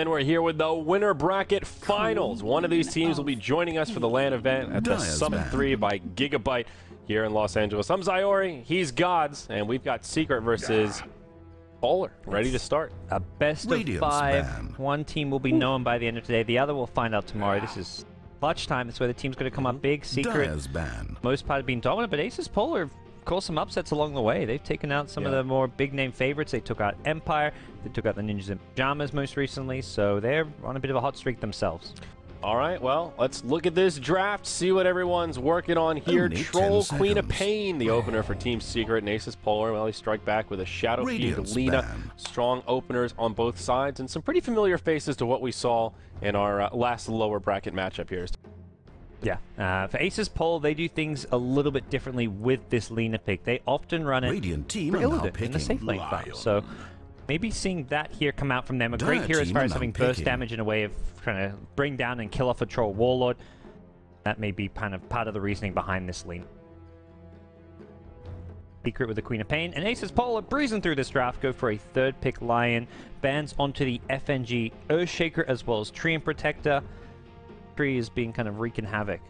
And we're here with the winner bracket finals. One of these teams will be joining us for the LAN event at the Summit 3 by Gigabyte here in Los Angeles. I'm Zyori, he's Gods, and we've got Secret versus Polar ready to start. A best of 5. One team will be known by the end of today. The other we'll find out tomorrow. This is clutch time. That's where the team's going to come up big. Secret, most part, have been dominant, but ASUS.Polar caused some upsets along the way. They've taken out some of the more big-name favorites. They took out Empire. They took out the Ninjas in Pajamas most recently, so they're on a bit of a hot streak themselves. All right, well, let's look at this draft, see what everyone's working on here. Troll, Queen of Pain, the opener for Team Secret, and ASUS.Polar. Well, they strike back with a Shadow Fiend, Lina. Strong openers on both sides, and some pretty familiar faces to what we saw in our last lower bracket matchup here. Yeah, for ASUS.Polar, they do things a little bit differently with this Lina pick. They often run it in the safe lane farm, so maybe seeing that here come out from them. A great hero as far as having burst damage in a way of trying to bring down and kill off a Troll Warlord. That may be kind of part of the reasoning behind this Lina. Secret with the Queen of Pain, and ASUS.Polar breezing through this draft, go for a third pick Lion, bans onto the FNG Earthshaker as well as Tree and Protector. Tree is being kind of wreaking havoc.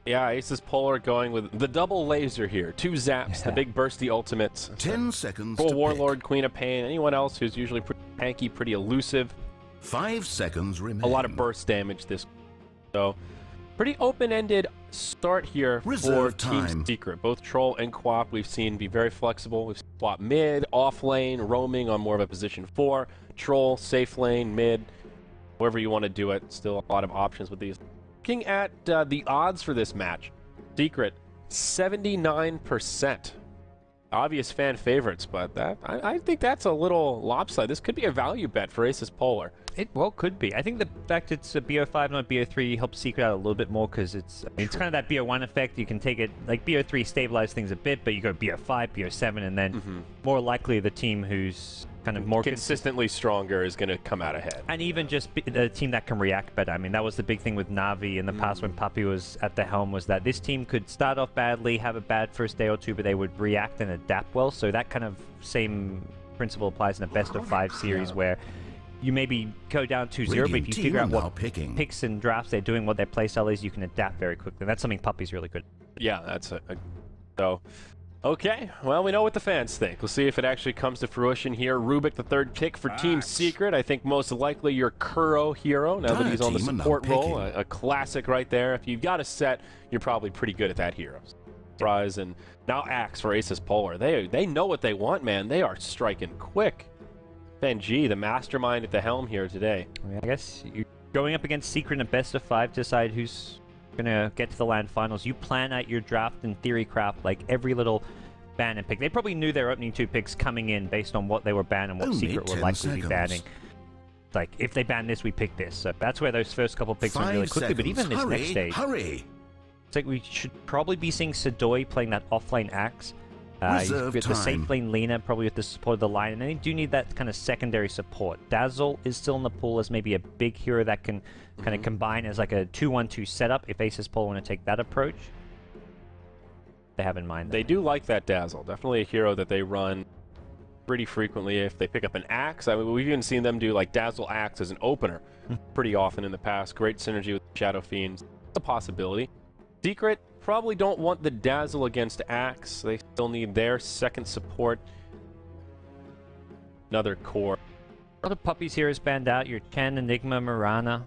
Yeah, ASUS.Polar going with the double laser here. 2 zaps, the big bursty ultimates. 10 seconds Troll to Warlord, pick. Queen of Pain, anyone else who's usually pretty tanky, pretty elusive. 5 seconds remain. A lot of burst damage this. So, pretty open-ended start here for Team Secret. Both Troll and Quap we've seen be very flexible. We've seen Quap mid, off lane, roaming on more of a position 4. Troll, safe lane, mid, wherever you want to do it. Still a lot of options with these. Looking at the odds for this match, Secret 79%. Obvious fan favorites, but I think that's a little lopsided. This could be a value bet for ASUS.Polar. It well could be. I think the fact it's a BO5 not BO3 helps Secret out a little bit more because it's kind of that BO1 effect. You can take it like BO3 stabilize things a bit, but you go BO5, BO7, and then more likely the team who's kind of more consistently stronger is going to come out ahead. And even just the team that can react better. I mean, that was the big thing with Na'Vi in the past when Puppy was at the helm, was that this team could start off badly, have a bad first day or two, but they would react and adapt well. So that kind of same principle applies in a best of 5 series where you maybe go down 2-0, but if you figure out what picks and drafts they're doing, what their playstyle is, you can adapt very quickly. That's something Puppy's really good at. Yeah, that's so. Okay, well, we know what the fans think. We'll see if it actually comes to fruition here. Rubik, the third pick for Team Secret. I think most likely your Kuro hero, now that he's on the support role. A classic right there. If you've got a set, you're probably pretty good at that hero. Rise, and now Axe for ASUS.Polar. They know what they want, man. They are striking quick. FNG, the mastermind at the helm here today. I guess you're going up against Secret in a best of 5 to decide who's gonna get to the LAN finals. You plan out your draft and theory craft like every little ban and pick. They probably knew their opening 2 picks coming in based on what they were banning and what Secret would likely be banning. Like, if they ban this, we pick this. So that's where those first couple picks went really quickly. But even this next stage, it's like we should probably be seeing Sidoi playing that offlane Axe. With the safe lane Lina, probably with the support of the line, and they do need that kind of secondary support. Dazzle is still in the pool as maybe a big hero that can kind of combine as like a 2-1-2 setup if ASUS.Polar want to take that approach. They have in mind. They do like that Dazzle. Definitely a hero that they run pretty frequently if they pick up an Axe. I mean, we've even seen them do like Dazzle Axe as an opener pretty often in the past. Great synergy with Shadow Fiends. It's a possibility. Secret probably don't want the Dazzle against Axe. They still need their second support. Another core. Other Puppies here is banned out. Your Chen, Enigma, Mirana.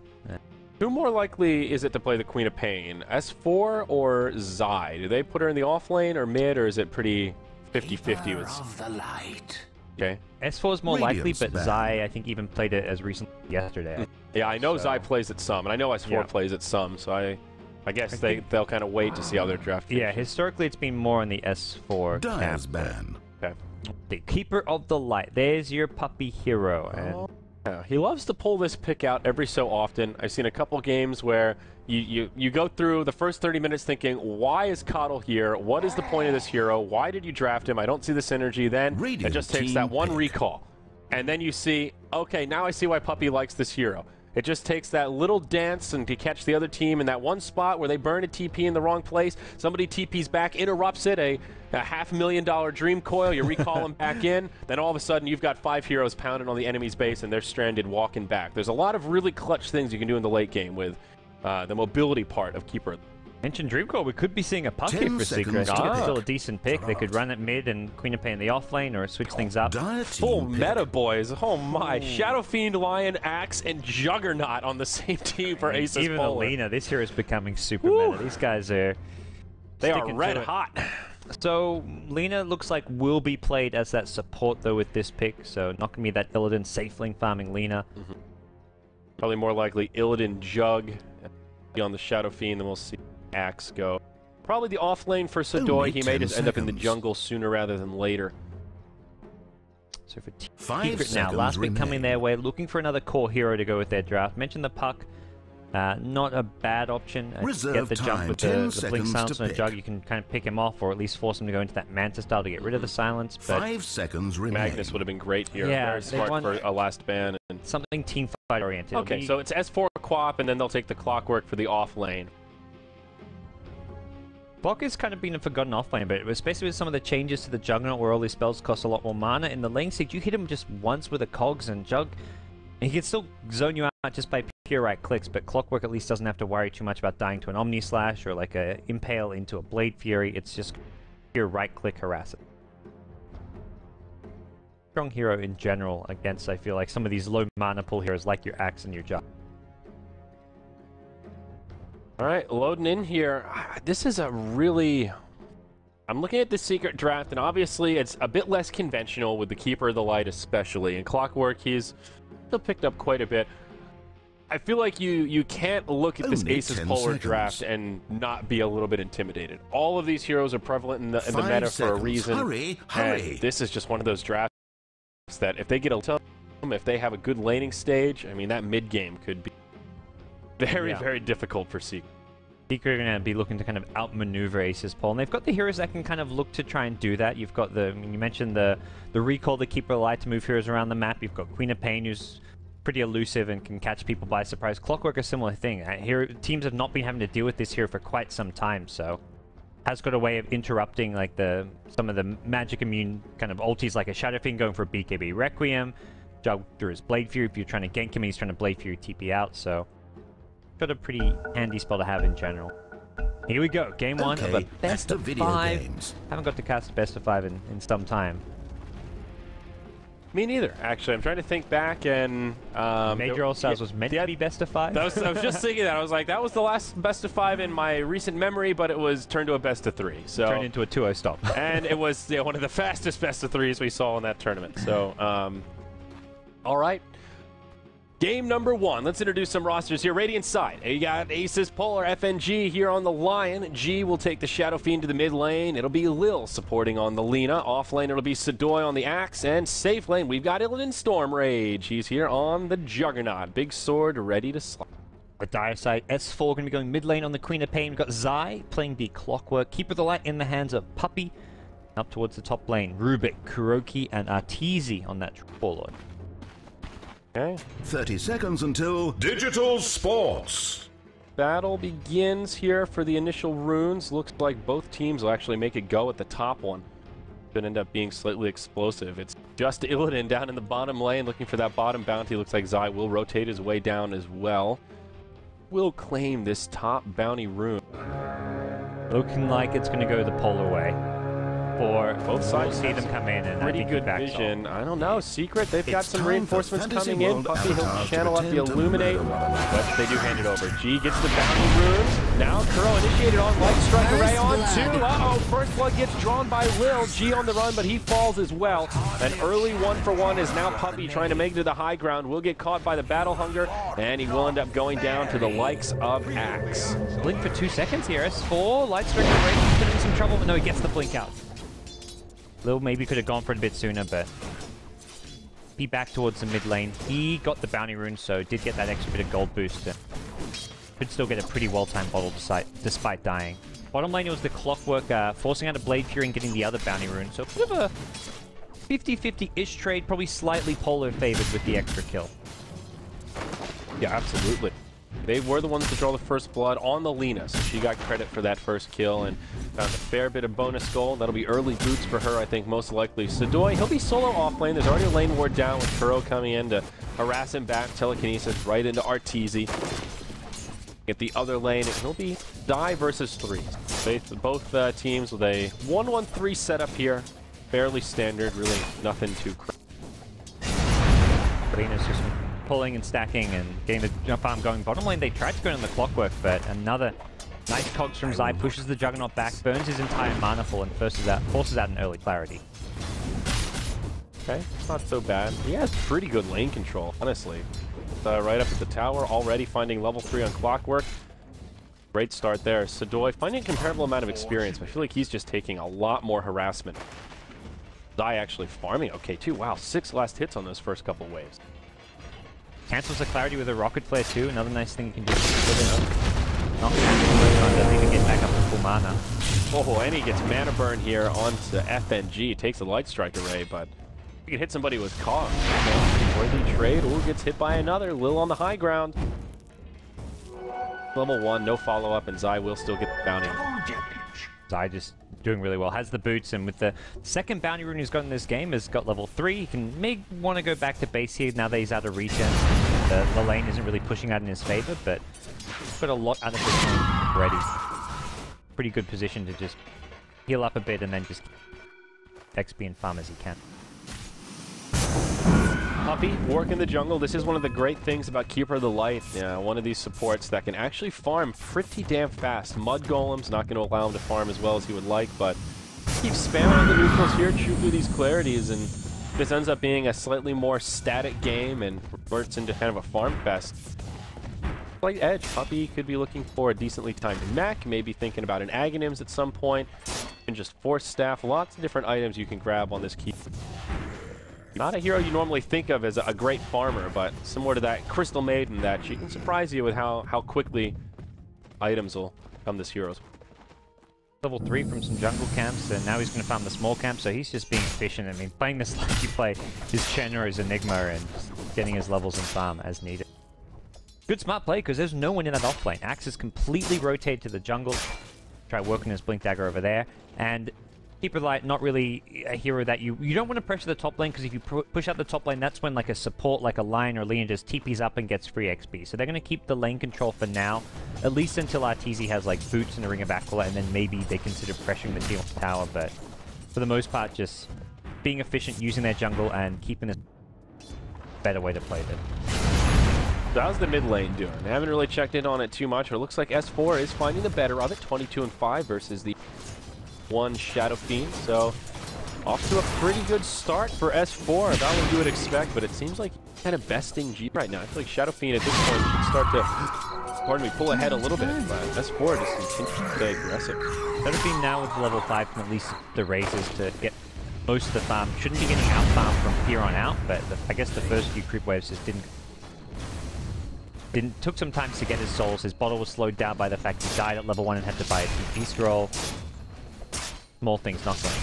Who more likely is it to play the Queen of Pain? S4 or Zai? Do they put her in the off lane or mid, or is it pretty 50-50? Okay. S4 is more likely, but Zai, I think, even played it as recently yesterday. Yeah, I know Zai plays at some, and I know S4 plays at some, so I guess they'll kind of wait to see how their draft finishes. Yeah, historically it's been more on the S4 camp. Okay. The Keeper of the Light. There's your Puppy hero. And yeah, he loves to pull this pick out every so often. I've seen a couple games where you go through the first 30 minutes thinking, why is Coddle here? What is the point of this hero? Why did you draft him? I don't see the synergy. Then it just takes that one recall. And then you see, okay, now I see why Puppy likes this hero. It just takes that little dance and to catch the other team in that one spot where they burn a TP in the wrong place. Somebody TPs back, interrupts it, a $500,000 dream coil. You recall them back in. Then all of a sudden, you've got 5 heroes pounding on the enemy's base, and they're stranded walking back. There's a lot of really clutch things you can do in the late game with the mobility part of Keeper. Mentioned Dream Coil, we could be seeing a puck here for Secret. It's still a decent pick. They could run it mid and Queen of Pain in the off lane or switch things up. Full meta, boys. Oh my. Shadow Fiend, Lion, Axe, and Juggernaut on the same team for ASUS. Even Polar. Alina, this hero is becoming super meta. These guys are... They are red hot. So, Lina looks like will be played as that support, though, with this pick. So, not going to be that Illidan safe lane farming Lina. Probably more likely Illidan Jug on the Shadow Fiend, then we'll see Axe go. Probably the off lane for Sadoy. He may just end up in the jungle sooner rather than later. So for Secret now, last pick coming their way, looking for another core hero to go with their draft. Mentioned the puck. Not a bad option. Get the jump with the blink silence and a jug. You can kind of pick him off, or at least force him to go into that Manta style to get rid of the silence. But 5 seconds remain. Magnus would have been great here. Yeah, very smart for a last ban. And something team fight oriented. Okay, so it's S4 Quap, and then they'll take the Clockwork for the off lane. Block has kind of been a forgotten offlane, but especially with some of the changes to the Juggernaut where all these spells cost a lot more mana. In the lane stage, you hit him just once with a Cogs and Jug, and he can still zone you out just by pure right clicks, but Clockwork at least doesn't have to worry too much about dying to an Omni Slash or like a Impale into a Blade Fury. It's just pure right click harass it. Strong hero in general against, I feel like, some of these low mana pool heroes like your Axe and your Jug. All right, loading in here. This is a really... I'm looking at the Secret draft, and obviously it's a bit less conventional with the Keeper of the Light especially. And Clockwork, he's still picked up quite a bit. I feel like you can't look at this ASUS.Polar draft and not be a little bit intimidated. All of these heroes are prevalent in the meta for a reason. Hurry. And this is just one of those drafts that if they get if they have a good laning stage, I mean, that mid-game could be very difficult for Secret. Secret are going to be looking to kind of outmaneuver ASUS.Polar, and they've got the heroes that can kind of look to try and do that. You've got the, I mean, you mentioned the recall, the Keeper of the Light to move heroes around the map. You've got Queen of Pain, who's pretty elusive and can catch people by surprise. Clockwork, a similar thing. Teams have not been having to deal with this hero for quite some time, so has got a way of interrupting like some of the magic immune kind of ultis, like a Shadow Fiend going for a BKB Requiem, Jug through his Blade Fury if you're trying to gank him and he's trying to Blade Fury TP out, so got a pretty handy spell to have in general. Here we go, game one of a best of 5. Games. Haven't got to cast a best of 5 in some time. Me neither, actually. I'm trying to think back, and Major All Stars was meant to be best of 5. I was just thinking that. I was like, that was the last best of 5 in my recent memory, but it was turned to a best of 3. So turned into a 2-0 stop. And it was one of the fastest best of 3s we saw in that tournament. So, all right. Game number 1. Let's introduce some rosters here. Radiant side. You got ASUS.Polar, FNG here on the Lion. G will take the Shadow Fiend to the mid lane. It'll be Lil supporting on the Lina. Off lane, it'll be Sadoy on the Axe. And safe lane, we've got Illidan Storm Rage. He's here on the Juggernaut. Big sword ready to slap. The Dire side, S4 going to be going mid lane on the Queen of Pain. We've got Zai playing the Clockwork. Keeper of the Light in the hands of Puppy. Up towards the top lane, Rubik, Kuroki, and Arteezy on that Warlord. Okay. 30 seconds until Digital Sports. Battle begins here for the initial runes. Looks like both teams will actually make it go at the top one. Could end up being slightly explosive. It's just Illidan down in the bottom lane looking for that bottom bounty. Looks like Zai will rotate his way down as well. Will claim this top bounty rune. Looking like it's going to go the Polar way. For both sides, see them come in and pretty good vision. I don't know. Secret, they've got some reinforcements coming in. Puppy, he'll channel up the Illuminate, but they do hand it over. G gets the bounty runes. Now Kuro initiated on Light Strike Array on 2. Uh-oh, first blood gets drawn by Lil. G on the run, but he falls as well. An early 1-for-1 is now Puppy trying to make it to the high ground. Will get caught by the Battle Hunger, and he will end up going down to the likes of Axe. Blink for 2 seconds here. S4, Light Strike Array, he's getting some trouble, but no, he gets the blink out. Lil maybe could have gone for it a bit sooner, but be back towards the mid lane. He got the bounty rune, so did get that extra bit of gold boost. Could still get a pretty well-timed bottle despite dying. Bottom lane, it was the Clockwork forcing out a Blade Fury and getting the other bounty rune. So a bit of a 50-50-ish trade, probably slightly Polar favored with the extra kill. Yeah, absolutely. They were the ones to draw the first blood on the Lena, so she got credit for that first kill and found a fair bit of bonus gold. That'll be early boots for her, I think, most likely. Sadoy, he'll be solo off lane. There's already a lane ward down with Kuro coming in to harass him back. Telekinesis right into Arteezy. Get the other lane, and he'll be die versus 3. Both teams with a 1-1-3 setup here. Fairly standard, really nothing too crazy. Lena's just pulling and stacking and getting the jump farm going. Bottom lane, they tried to go in the clockwork, but another nice cogs from Zai pushes the Juggernaut back, burns his entire mana pool, and forces out an early clarity. Okay, it's not so bad. He has pretty good lane control, honestly. Right up at the tower, already finding level 3 on clockwork. Great start there. Sadoy finding a comparable amount of experience, but I feel like he's just taking a lot more harassment. Zai actually farming okay too. Wow, 6 last hits on those first couple waves. Cancels the clarity with a rocket flare too. Another nice thing you can do. Not doesn't even get back up to full mana. Oh, and he gets mana burn here onto FNG. Takes a light strike array, but you can hit somebody with Cog. Worthy trade. Ooh, gets hit by another. Lil on the high ground. Level 1, no follow-up, and Zai will still get the bounty. Zai just doing really well. Has the boots, and with the second bounty rune he's got in this game, has got level 3. He may want to go back to base here now that he's out of regen. The lane isn't really pushing out in his favor, but he's got a lot out of this lane ready. Pretty good position to just heal up a bit and then just XP and farm as he can. Puppy, work in the jungle. This is one of the great things about Keeper of the Light. Yeah, one of these supports that can actually farm pretty damn fast. Mud Golem's not going to allow him to farm as well as he would like, but keep spamming on the neutrals here, chew through these clarities, and this ends up being a slightly more static game and reverts into kind of a farm fest. Slight edge. Puppy could be looking for a decently timed mech, maybe thinking about an Aghanims at some point, and just Force Staff. Lots of different items you can grab on this Keeper. Not a hero you normally think of as a great farmer, but similar to that Crystal Maiden, that she can surprise you with how quickly items will come this hero's. Level 3 from some jungle camps, and now he's going to farm the small camp, so he's just being efficient. I mean, playing this like you play his Chenna, his Enigma, and getting his levels in farm as needed. Good smart play, because there's no one in that off lane. Axe is completely rotated to the jungle. Try working his Blink Dagger over there, and Keeper of the Light, not really a hero that you don't want to pressure the top lane, because if you push out the top lane, that's when like a support like a Lion or Leon just TPs up and gets free XP. So they're going to keep the lane control for now, at least until Arteezy has like boots and a Ring of Aquila, and then maybe they consider pressuring the team off the tower. But for the most part, just being efficient, using their jungle, and keeping a better way to play them. So how's the mid lane doing? I haven't really checked in on it too much, but it looks like S4 is finding the better of it, 22-5 versus the 1 Shadow Fiend, so off to a pretty good start for S4. About what you would expect, but it seems like kind of besting G right now. I feel like Shadow Fiend at this point should start to, pardon me, pull ahead a little bit, but S4 just continues to stay aggressive. Shadow Fiend now with level 5 can at least the raises to get most of the farm. Shouldn't be getting out farm from here on out, but I guess the first few creep waves just took some time to get his souls. His bottle was slowed down by the fact he died at level 1 and had to buy a TP scroll. Small things not going.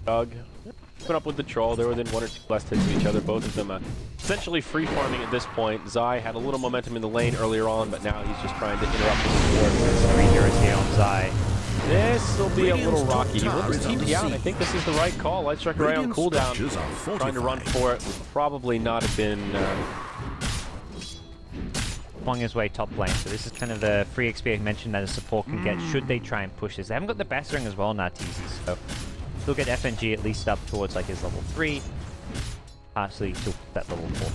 Doug put up with the troll. They're within 1 or 2 last hits of each other. Both of them essentially free farming at this point. Zai had a little momentum in the lane earlier on, but now he's just trying to interrupt the support. There's 3 heroes here on Zai. This will be a little rocky. He will TP out. I think this is the right call. Light Strike Array on cooldown. Trying to run for it would probably not have been Swung his way top lane, so this is kind of the free XP I mentioned that a support can get should they try and push this. They haven't got the Bassering as well, Arteezy, so they'll get FNG at least up towards like his level 3, partially to that level 4.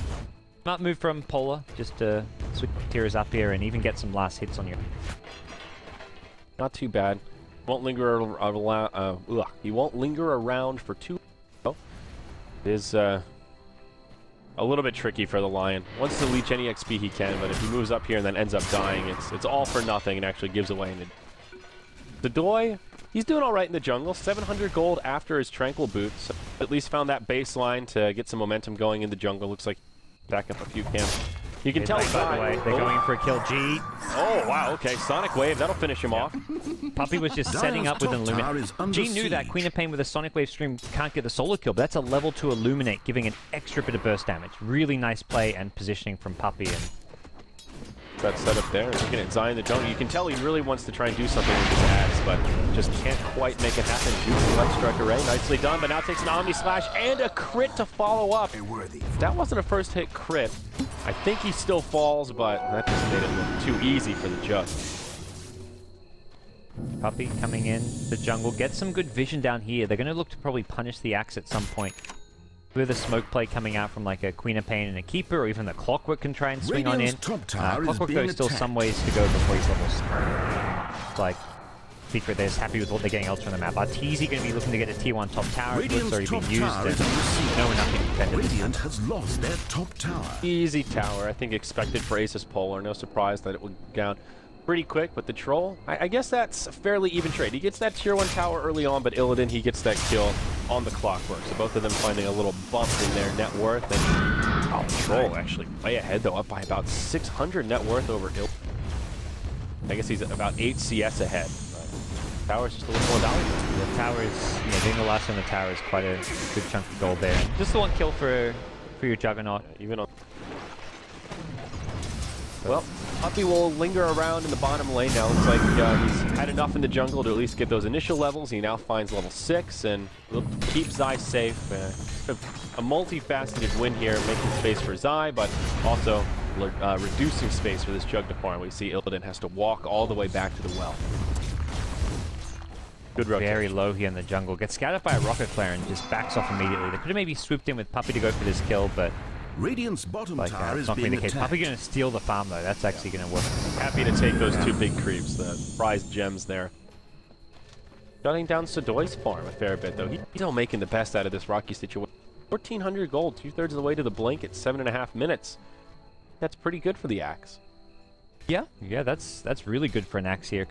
Smart move from Polar, just to switch tiers up here and even get some last hits on you. Not too bad. Won't linger he won't linger around for too long. It is a little bit tricky for the Lion. Wants to leech any XP he can, but if he moves up here and then ends up dying, it's all for nothing and actually gives away. The Doi, he's doing all right in the jungle. 700 gold after his Tranquil boots. So at least found that baseline to get some momentum going in the jungle. Looks like back up a few camps You can tell, by the way, they're going for a kill. G. Oh, wow, okay. Sonic Wave, that'll finish him off. Puppey was just setting up with Illuminate. G knew that Queen of Pain with a Sonic Wave stream can't get the solo kill, but that's a level 2 Illuminate, giving an extra bit of burst damage. Really nice play and positioning from Puppey. And that setup there, looking at Zion the jungle. You can tell he really wants to try and do something with his ads, but just can't quite make it happen. Juicy left strike array, nicely done, but now takes an Omni Slash and a crit to follow up. That wasn't a first hit crit. I think he still falls, but that just made it look too easy for the Jug. Puppey coming in the jungle, gets some good vision down here. They're going to look to probably punish the Axe at some point. With a smoke play coming out from like a Queen of Pain and a Keeper, or even the Clockwork can try and swing on in. Clockwork goes still some ways to go before he's level 6. It's like Secret, they're just happy with what they're getting elsewhere on the map. Arteezy going to be looking to get a tier 1 top tower. It's already been used, and no nothing defended. Radiant has lost their top tower. Easy tower, I think expected for ASUS.Polar. No surprise that it would go down pretty quick, but the Troll, I guess that's a fairly even trade. He gets that tier 1 tower early on, but Illidan, he gets that kill on the Clockwork. So both of them finding a little bump in their net worth. And oh, Troll actually way ahead, though, up by about 600 net worth over Illidan. I guess he's about 8 CS ahead. Tower's just a little more valuable. The tower is, being the last on the tower is quite a good chunk of gold there. Just the one kill for your Juggernaut. Even on. Well, Puppey will linger around in the bottom lane now. Looks like he's had enough in the jungle to at least get those initial levels. He now finds level 6 and will keep Zai safe. A multifaceted win here, making space for Zai, but also reducing space for this Jug to farm. We see Illidan has to walk all the way back to the well. Good rotation. Very low here in the jungle. Gets scouted by a Rocket Flare and just backs off immediately. They could have maybe swooped in with Puppey to go for this kill, but Radiant's bottom tower is not being the case. attacked. Puppey going to steal the farm though. That's actually going to work. Happy to take those 2 big creeps, the prized gems there. Shutting down Sadoy's farm a fair bit though. He's still making the best out of this rocky situation. 1,400 gold, 2/3 of the way to the blink at 7.5 minutes. That's pretty good for the Axe. Yeah, that's really good for an Axe here.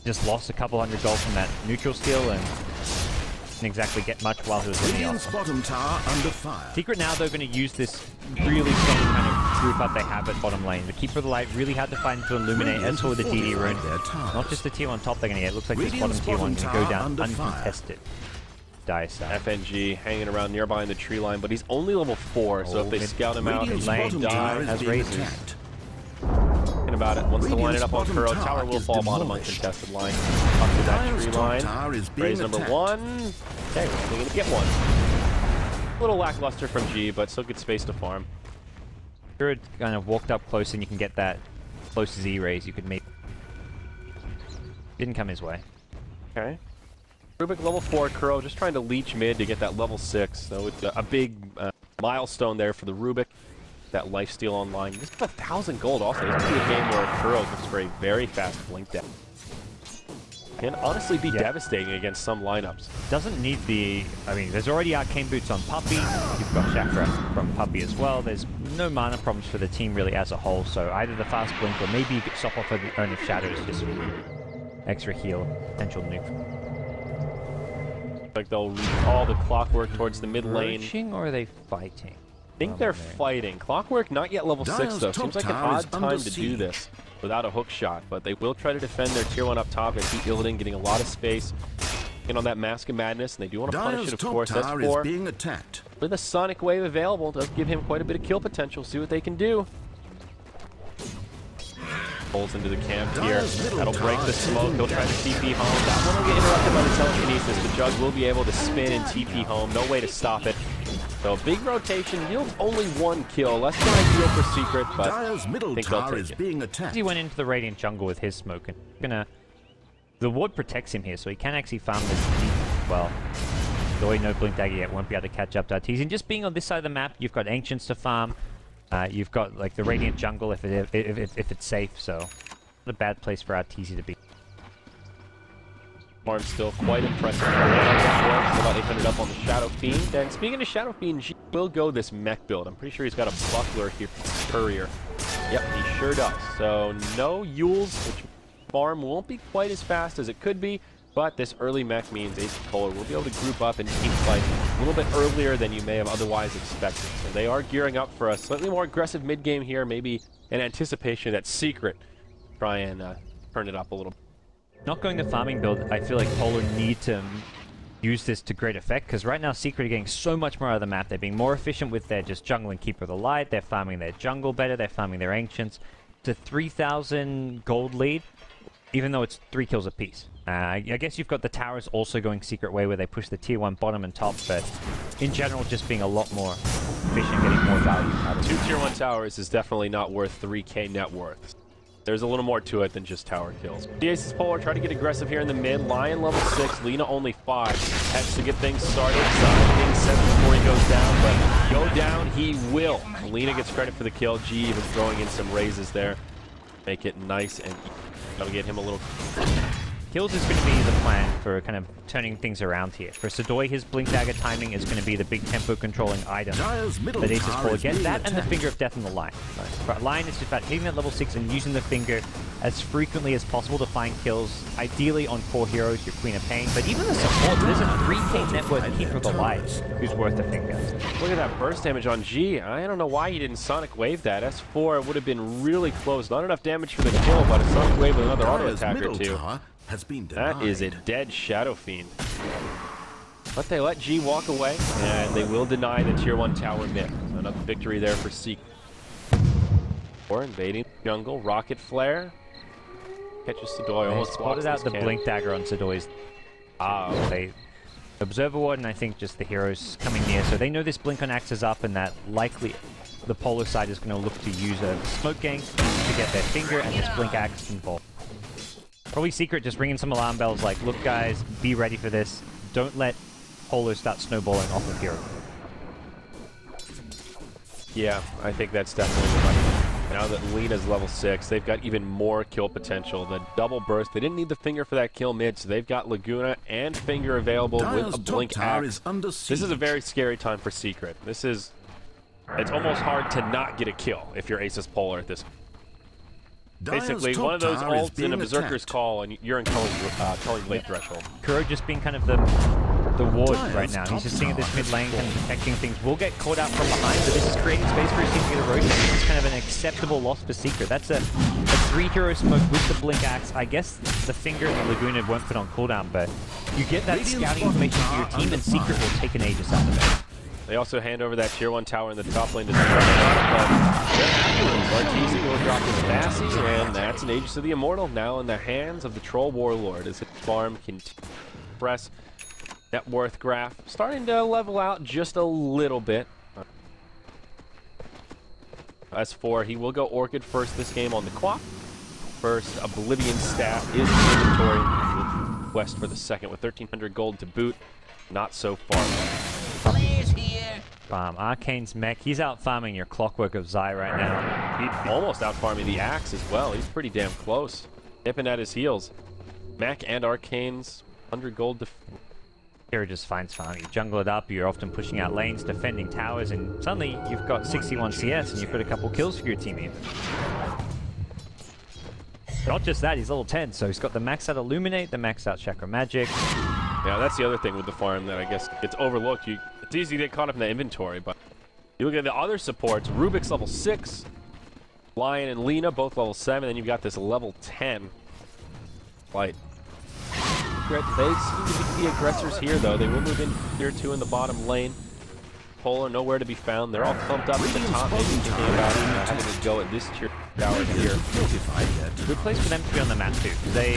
Just lost a couple hundred gold from that neutral steal and didn't exactly get much while he was in the Radiant's bottom tower under fire. Secret now they're going to use this really strong kind of group up they have at bottom lane. The Keeper of the Light really hard to find to illuminate, as for the DD rune. Not just the tier 1 top they're going to get. It looks like this bottom tier 1 can go down uncontested. FNG hanging around nearby in the tree line, but he's only level 4, so if they scout him out, he lane die has razors. About it. Once they line it up on Kuro, tower will fall bottom uncontested line. Up to that tree line. Raise number 1. Okay, we're only going to get 1. A little lackluster from G, but still good space to farm. Kuro kind of walked up close and you can get that close Z raise. You could maybe. Didn't come his way. Okay. Rubik level 4, Kuro just trying to leech mid to get that level 6. So it's a big milestone there for the Rubik. That lifesteal online. Just 1,000 gold also. This could be a game where Kuro looks for a very fast blink down. Can honestly be devastating against some lineups. Doesn't need the... I mean, there's already Arcane Boots on Puppey. You've got Chakra from Puppey as well. There's no mana problems for the team really as a whole, so either the fast blink or maybe you could stop off of the Urn of Shadows just extra heal, potential nuke. Like they'll recall the Clockwork towards the mid lane. Approaching or are they fighting? I think they're fighting. Clockwork not yet level 6 though. Seems like an odd time to do this without a hook shot, but they will try to defend their tier 1 up top. They see Illidan getting a lot of space in on that Mask of Madness, and they do want to punish it, of course. That's 4. Being attacked. With a Sonic Wave available, does give him quite a bit of kill potential. See what they can do. Pulls into the camp here. That'll break the smoke. He'll try to TP home. That one will get interrupted by the telekinesis. The Jug will be able to spin and TP home. No way to stop it. So big rotation yields only 1 kill. Less than ideal for Secret, but Dire's middle tower is being attacked. He went into the Radiant jungle with his smoke and the ward protects him here, so he can actually farm this deep well. Though no blink dagger yet, won't be able to catch up to Arteezy. Just being on this side of the map, you've got Ancients to farm. You've got like the Radiant jungle if it's safe, so not a bad place for Arteezy to be. Farm still quite impressive. About 800 up on the Shadow Fiend. And speaking of Shadow Fiend, G will go this mech build. I'm pretty sure he's got a buckler here, courier. Yep, he sure does. So no Yules, which farm won't be quite as fast as it could be, but this early mech means ASUS.Polar will be able to group up and team fight a little bit earlier than you may have otherwise expected. So they are gearing up for a slightly more aggressive mid-game here, maybe in anticipation that Secret try and turn it up a little. Not going to farming build, I feel like Polar need to use this to great effect, because right now Secret are getting so much more out of the map. They're being more efficient with their just jungle and Keeper of the Light. They're farming their jungle better. They're farming their Ancients. It's a 3,000 gold lead, even though it's 3 kills apiece. I guess you've got the towers also going Secret way, where they push the tier 1 bottom and top, but in general just being a lot more efficient, getting more value out of it. 2 tier 1 towers is definitely not worth 3k net worth. There's a little more to it than just tower kills. The ASUS.Polar try to get aggressive here in the mid. Lion level 6, Lina only 5. Hex to get things started. Side being 7 before he goes down, but go down he will. Lina gets credit for the kill. G even throwing in some raises there. Make it nice and that'll get him a little... Kills is going to be the plan for kind of turning things around here. For Sadoy, his Blink Dagger timing is going to be the big tempo controlling item that ASUS.Polar get. That and the Finger of Death on the line. But Lion is just about hitting that level 6 and using the Finger as frequently as possible to find kills, ideally on core heroes, your Queen of Pain. But even the support, there's a 3k net worth Keeper of the Light who's worth the Finger. Look at that burst damage on G. I don't know why he didn't Sonic Wave that. S4 would have been really close. Not enough damage for the kill, but a Sonic Wave with another auto attack or two. That is a dead Shadow Fiend. But they let G walk away, and they will deny the tier 1 tower mid. Another victory there for Secret. Or invading jungle, Rocket Flare. Catches Sadoy, almost spotted out the Blink Dagger on Sadoy's. They Observer Ward, and I think just the heroes coming near. So they know this Blink on Axe is up, and that likely the Polar side is going to look to use a smoke gank to get their Finger and this Blink Axe involved. Probably Secret just ringing some alarm bells like, look guys, be ready for this. Don't let Polar start snowballing off of hero. Yeah, I think that's definitely the money. Now that Lina's level 6, they've got even more kill potential. The double burst, they didn't need the Finger for that kill mid, so they've got Laguna and Finger available with a Blink Axe. This is a very scary time for Secret. It's almost hard to not get a kill if you're ASUS.Polar at this point. Basically, one of those ults in a Berserker's Call, and you're in Culling Blade Threshold. Kuro just being kind of the ward right now. He's just sitting at this mid lane, kind of protecting things. Will get caught out from behind, but this is creating space for his team to get eroded. This is kind of an acceptable loss for Secret. That's a 3-hero smoke with the Blink Axe. I guess the Finger and the Laguna won't put on cooldown, but you get that scouting information for your team, and Secret will take an Aegis out of it. They also hand over that tier 1 tower in the top lane to Arteezy will drop his Massey, and that's an Aegis of the Immortal now in the hands of the Troll Warlord as his farm can press net worth graph. Starting to level out just a little bit. S4, he will go Orchid first this game on the clock. First, Oblivion Staff is in inventory. West for the second with 1,300 gold to boot. Not so far. Arcane's mech, he's out farming your Clockwork of Zai right now. He's almost out farming the Axe as well. He's pretty damn close. Nipping at his heels. Mech and Arcane's 100 gold to... Hero just finds farm. You jungle it up, you're often pushing out lanes, defending towers, and suddenly you've got 61 CS and you've got a couple kills for your team even. Not just that, he's level 10, so he's got the max out Illuminate, the max out Chakra Magic. Yeah, that's the other thing with the farm that I guess gets overlooked. It's easy to get caught up in the inventory, but you look at the other supports. Rubik's level 6, Lion and Lina both level 7, then you've got this level 10 Light. They seem to be the aggressors here, though. They will move in tier 2 in the bottom lane. Polar nowhere to be found. They're all clumped up at the top, maybe thinking about having to go at this tier tower here. Good place for them to be on the map too. They've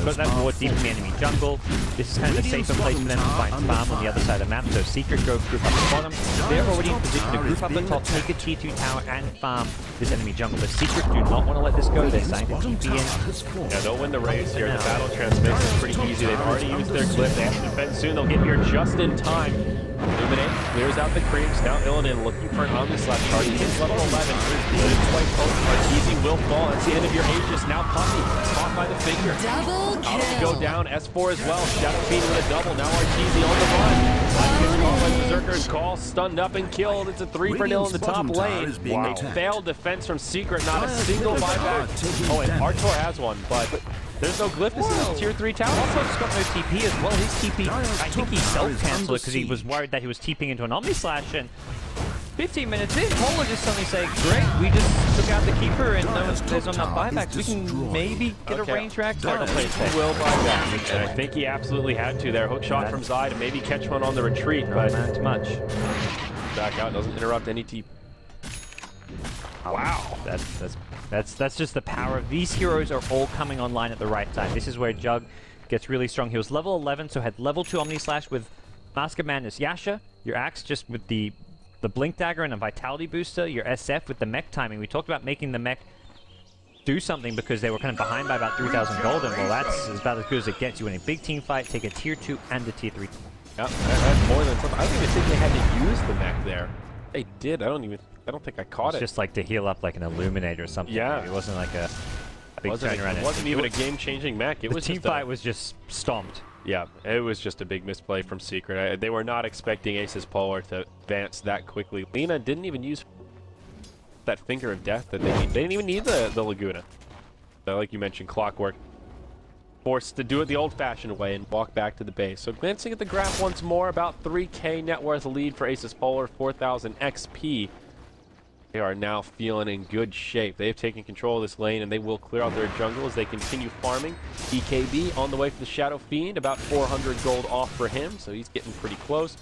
got that ward deep in the enemy jungle. This is kind of a safer place for them to find farm on the other side of the map. So Secret go group up the bottom. They're already in position to group up the top, take a tier 2 tower and farm this enemy jungle. But Secret do not want to let this go. They're starting to TP in. Yeah, they'll win the race here. The battle transmits is pretty easy. They've already used their clip. They have to defend soon. They'll get here just in time. Illuminate clears out the creeps. Now Illidan looking for an Omnislash charge. He's level 11. But it's quite close. Arteezy will fall. That's the end of your Aegis. Now Puppy caught by the Finger. Double kill. Out to go down. S4 as well. Shadow Fiend with a double. Now Arteezy on the run. Black gets caught by Berserker's Call. Stunned up and killed. It's a 3-for-0 in the top lane. Wow. Failed defense from Secret. Not a single buyback. Oh, and Artor has one, but There's no glyph. This is a tier 3 tower. Also, it's got no TP as well. His TP, I think he self-cancelled it because he was worried that he was TPing into an Omni Slash. And 15 minutes in, Polar just suddenly saying, great, we just took out the keeper and there's not enough buybacks. We can maybe get a range rack. He will buy back. And I think he absolutely had to there. Hook shot from Zai to maybe catch one on the retreat, but not too much. Back out, doesn't interrupt any TP. Wow. That's just the power of these heroes are all coming online at the right time. This is where Jug gets really strong. He was level 11, so had level 2 Omni Slash with Mask of Madness Yasha, your Axe just with the Blink Dagger and a Vitality Booster, your SF with the mech timing. We talked about making the mech do something because they were kind of behind by about 3,000 gold, and well, that's about as good as it gets. You in a big team fight, take a tier 2 and a tier 3. Yep, that's more than something. I don't even think they had to use the mech there. They did. I don't think I caught it. It's just like to heal up like an Illuminator or something. Yeah. Maybe. It wasn't like a big turnaround. It wasn't even a game-changing mech. It was team fight was just stomped. Yeah, it was just a big misplay from Secret. They were not expecting ASUS.Polar to advance that quickly. Lina didn't even use that Finger of Death that they need. They didn't even need the Laguna. So, like you mentioned, Clockwork forced to do it the old-fashioned way and walk back to the base. So glancing at the graph once more, about 3k net worth lead for ASUS.Polar, 4,000 XP. They are now feeling in good shape. They've taken control of this lane and they will clear out their jungle as they continue farming. EKB on the way for the Shadow Fiend, about 400 gold off for him, so he's getting pretty close.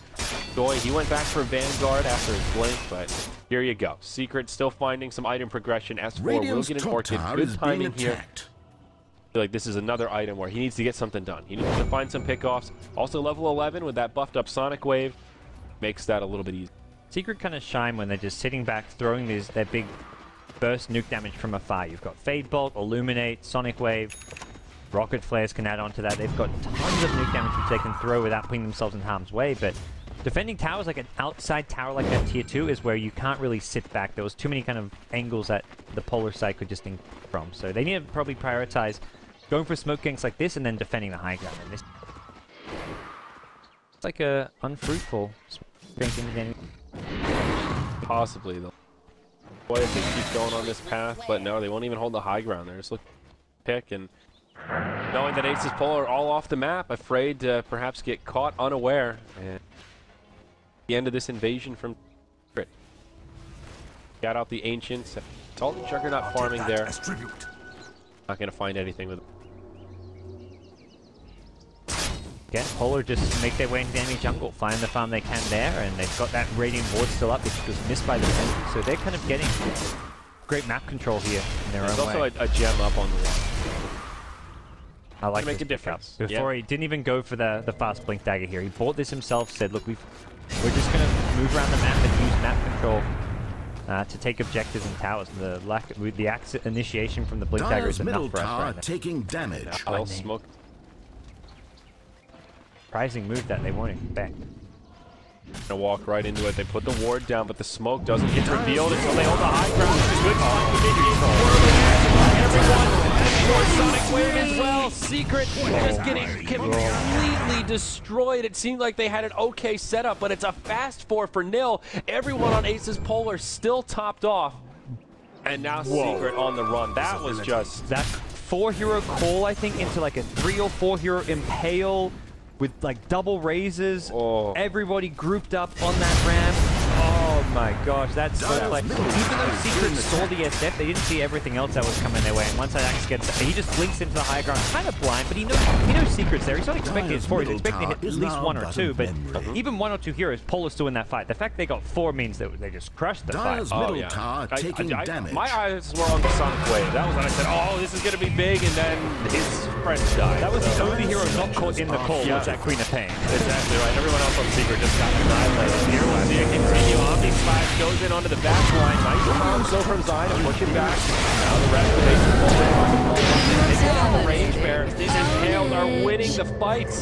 Joy, he went back for Vanguard after his blink, but here you go. Secret still finding some item progression. S4 will get an Orchid. Good timing here. I feel like this is another item where he needs to get something done. He needs to find some pickoffs. Also level 11 with that buffed up Sonic Wave makes that a little bit easier. Secret kind of shine when they're just sitting back, throwing their big burst nuke damage from afar. You've got Fade Bolt, Illuminate, Sonic Wave, Rocket Flares can add on to that. They've got tons of nuke damage which they can throw without putting themselves in harm's way, but defending towers like an outside tower like that tier 2 is where you can't really sit back. There was too many kind of angles that the Polar side could just think from. So they need to probably prioritize going for smoke ganks like this and then defending the high ground. And this it's like a unfruitful gank in the game. Possibly though. Boy, I think keep going on this path, but no, they won't even hold the high ground. They're just looking to pick, and knowing that ASUS.Polar are all off the map, afraid to perhaps get caught unaware. And the end of this invasion from Secret. Got out the Ancients. Salt and Juggernaut farming there. Not going to find anything with it. Again, Polar just make their way into the enemy jungle, find the farm they can there, and they've got that Radiant Ward still up, which was missed by the sentry, so they're kind of getting great map control here in their own way. There's also a gem up on the wall. I like to make a difference. Before he didn't even go for the fast blink dagger here. He bought this himself, said, look, we're just going to move around the map and use map control to take objectives and towers. The axe initiation from the blink dagger is enough for us right now. Taking damage. Well, smoke. Surprising move that they won't expect. Gonna walk right into it. They put the ward down, but the smoke doesn't get revealed until they hold the high ground. It's a good time. Everyone, and more Sonic Wave as well. Secret just getting completely destroyed. It seemed like they had an okay setup, but it's a fast 4-0. Everyone on ASUS.Polar still topped off, and now Secret on the run. That was just that 4-hero call, I think, into like a 3 or 4 hero impale. With like double raises, everybody grouped up on that ramp. Oh my gosh, that's so like. Even though Secret saw the SF, they didn't see everything else that was coming their way. And once that axe gets, he just blinks into the high ground, kind of blind, but he knows Secret's there. He's not expecting his 4. He's expecting to hit at least 1 or 2, but even 1 or 2 heroes, Polar's still in that fight. The fact they got 4 means that they just crushed the fight. Oh yeah. Taking damage. My eyes were on the Sonic Wave. That was when I said, oh, this is going to be big, and then his friend died. That was the only hero not caught in the call, was that Queen of Pain. Exactly right. Everyone else on Secret just got annihilated. Here we'll see it continue. Omni Slash goes in onto the back line. Nice combo so from Zai to push it back. Now the rest of the ASUS.Polar range bearers. These Impaled are winning the fights.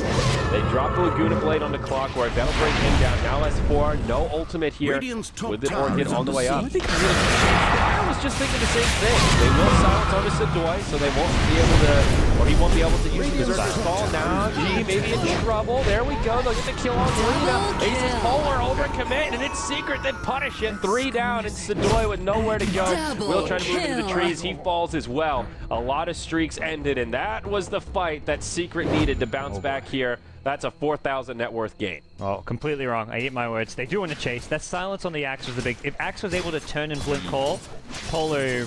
They drop the Laguna Blade onto Clockwork. That'll bring him down. Now S4, no ultimate here with the Orchid on the way up. That was just thinking the same thing. They will silence on the Sedoy, so they won't be able to, or he won't be able to use the Berserker Stall. Now, G maybe in trouble. There we go. They'll get the kill on Lina. ASUS.Polar overcommit, and it's Secret that punish it. 3 down, and Sedoy with nowhere to go. Will try to move into the trees. He falls as well. A lot of streaks ended, and that was the fight that Secret needed to bounce back here. That's a 4,000 net worth gain. Oh, completely wrong. I eat my words. They do want to chase. That silence on the Axe was the big... If Axe was able to turn and blink call, Polar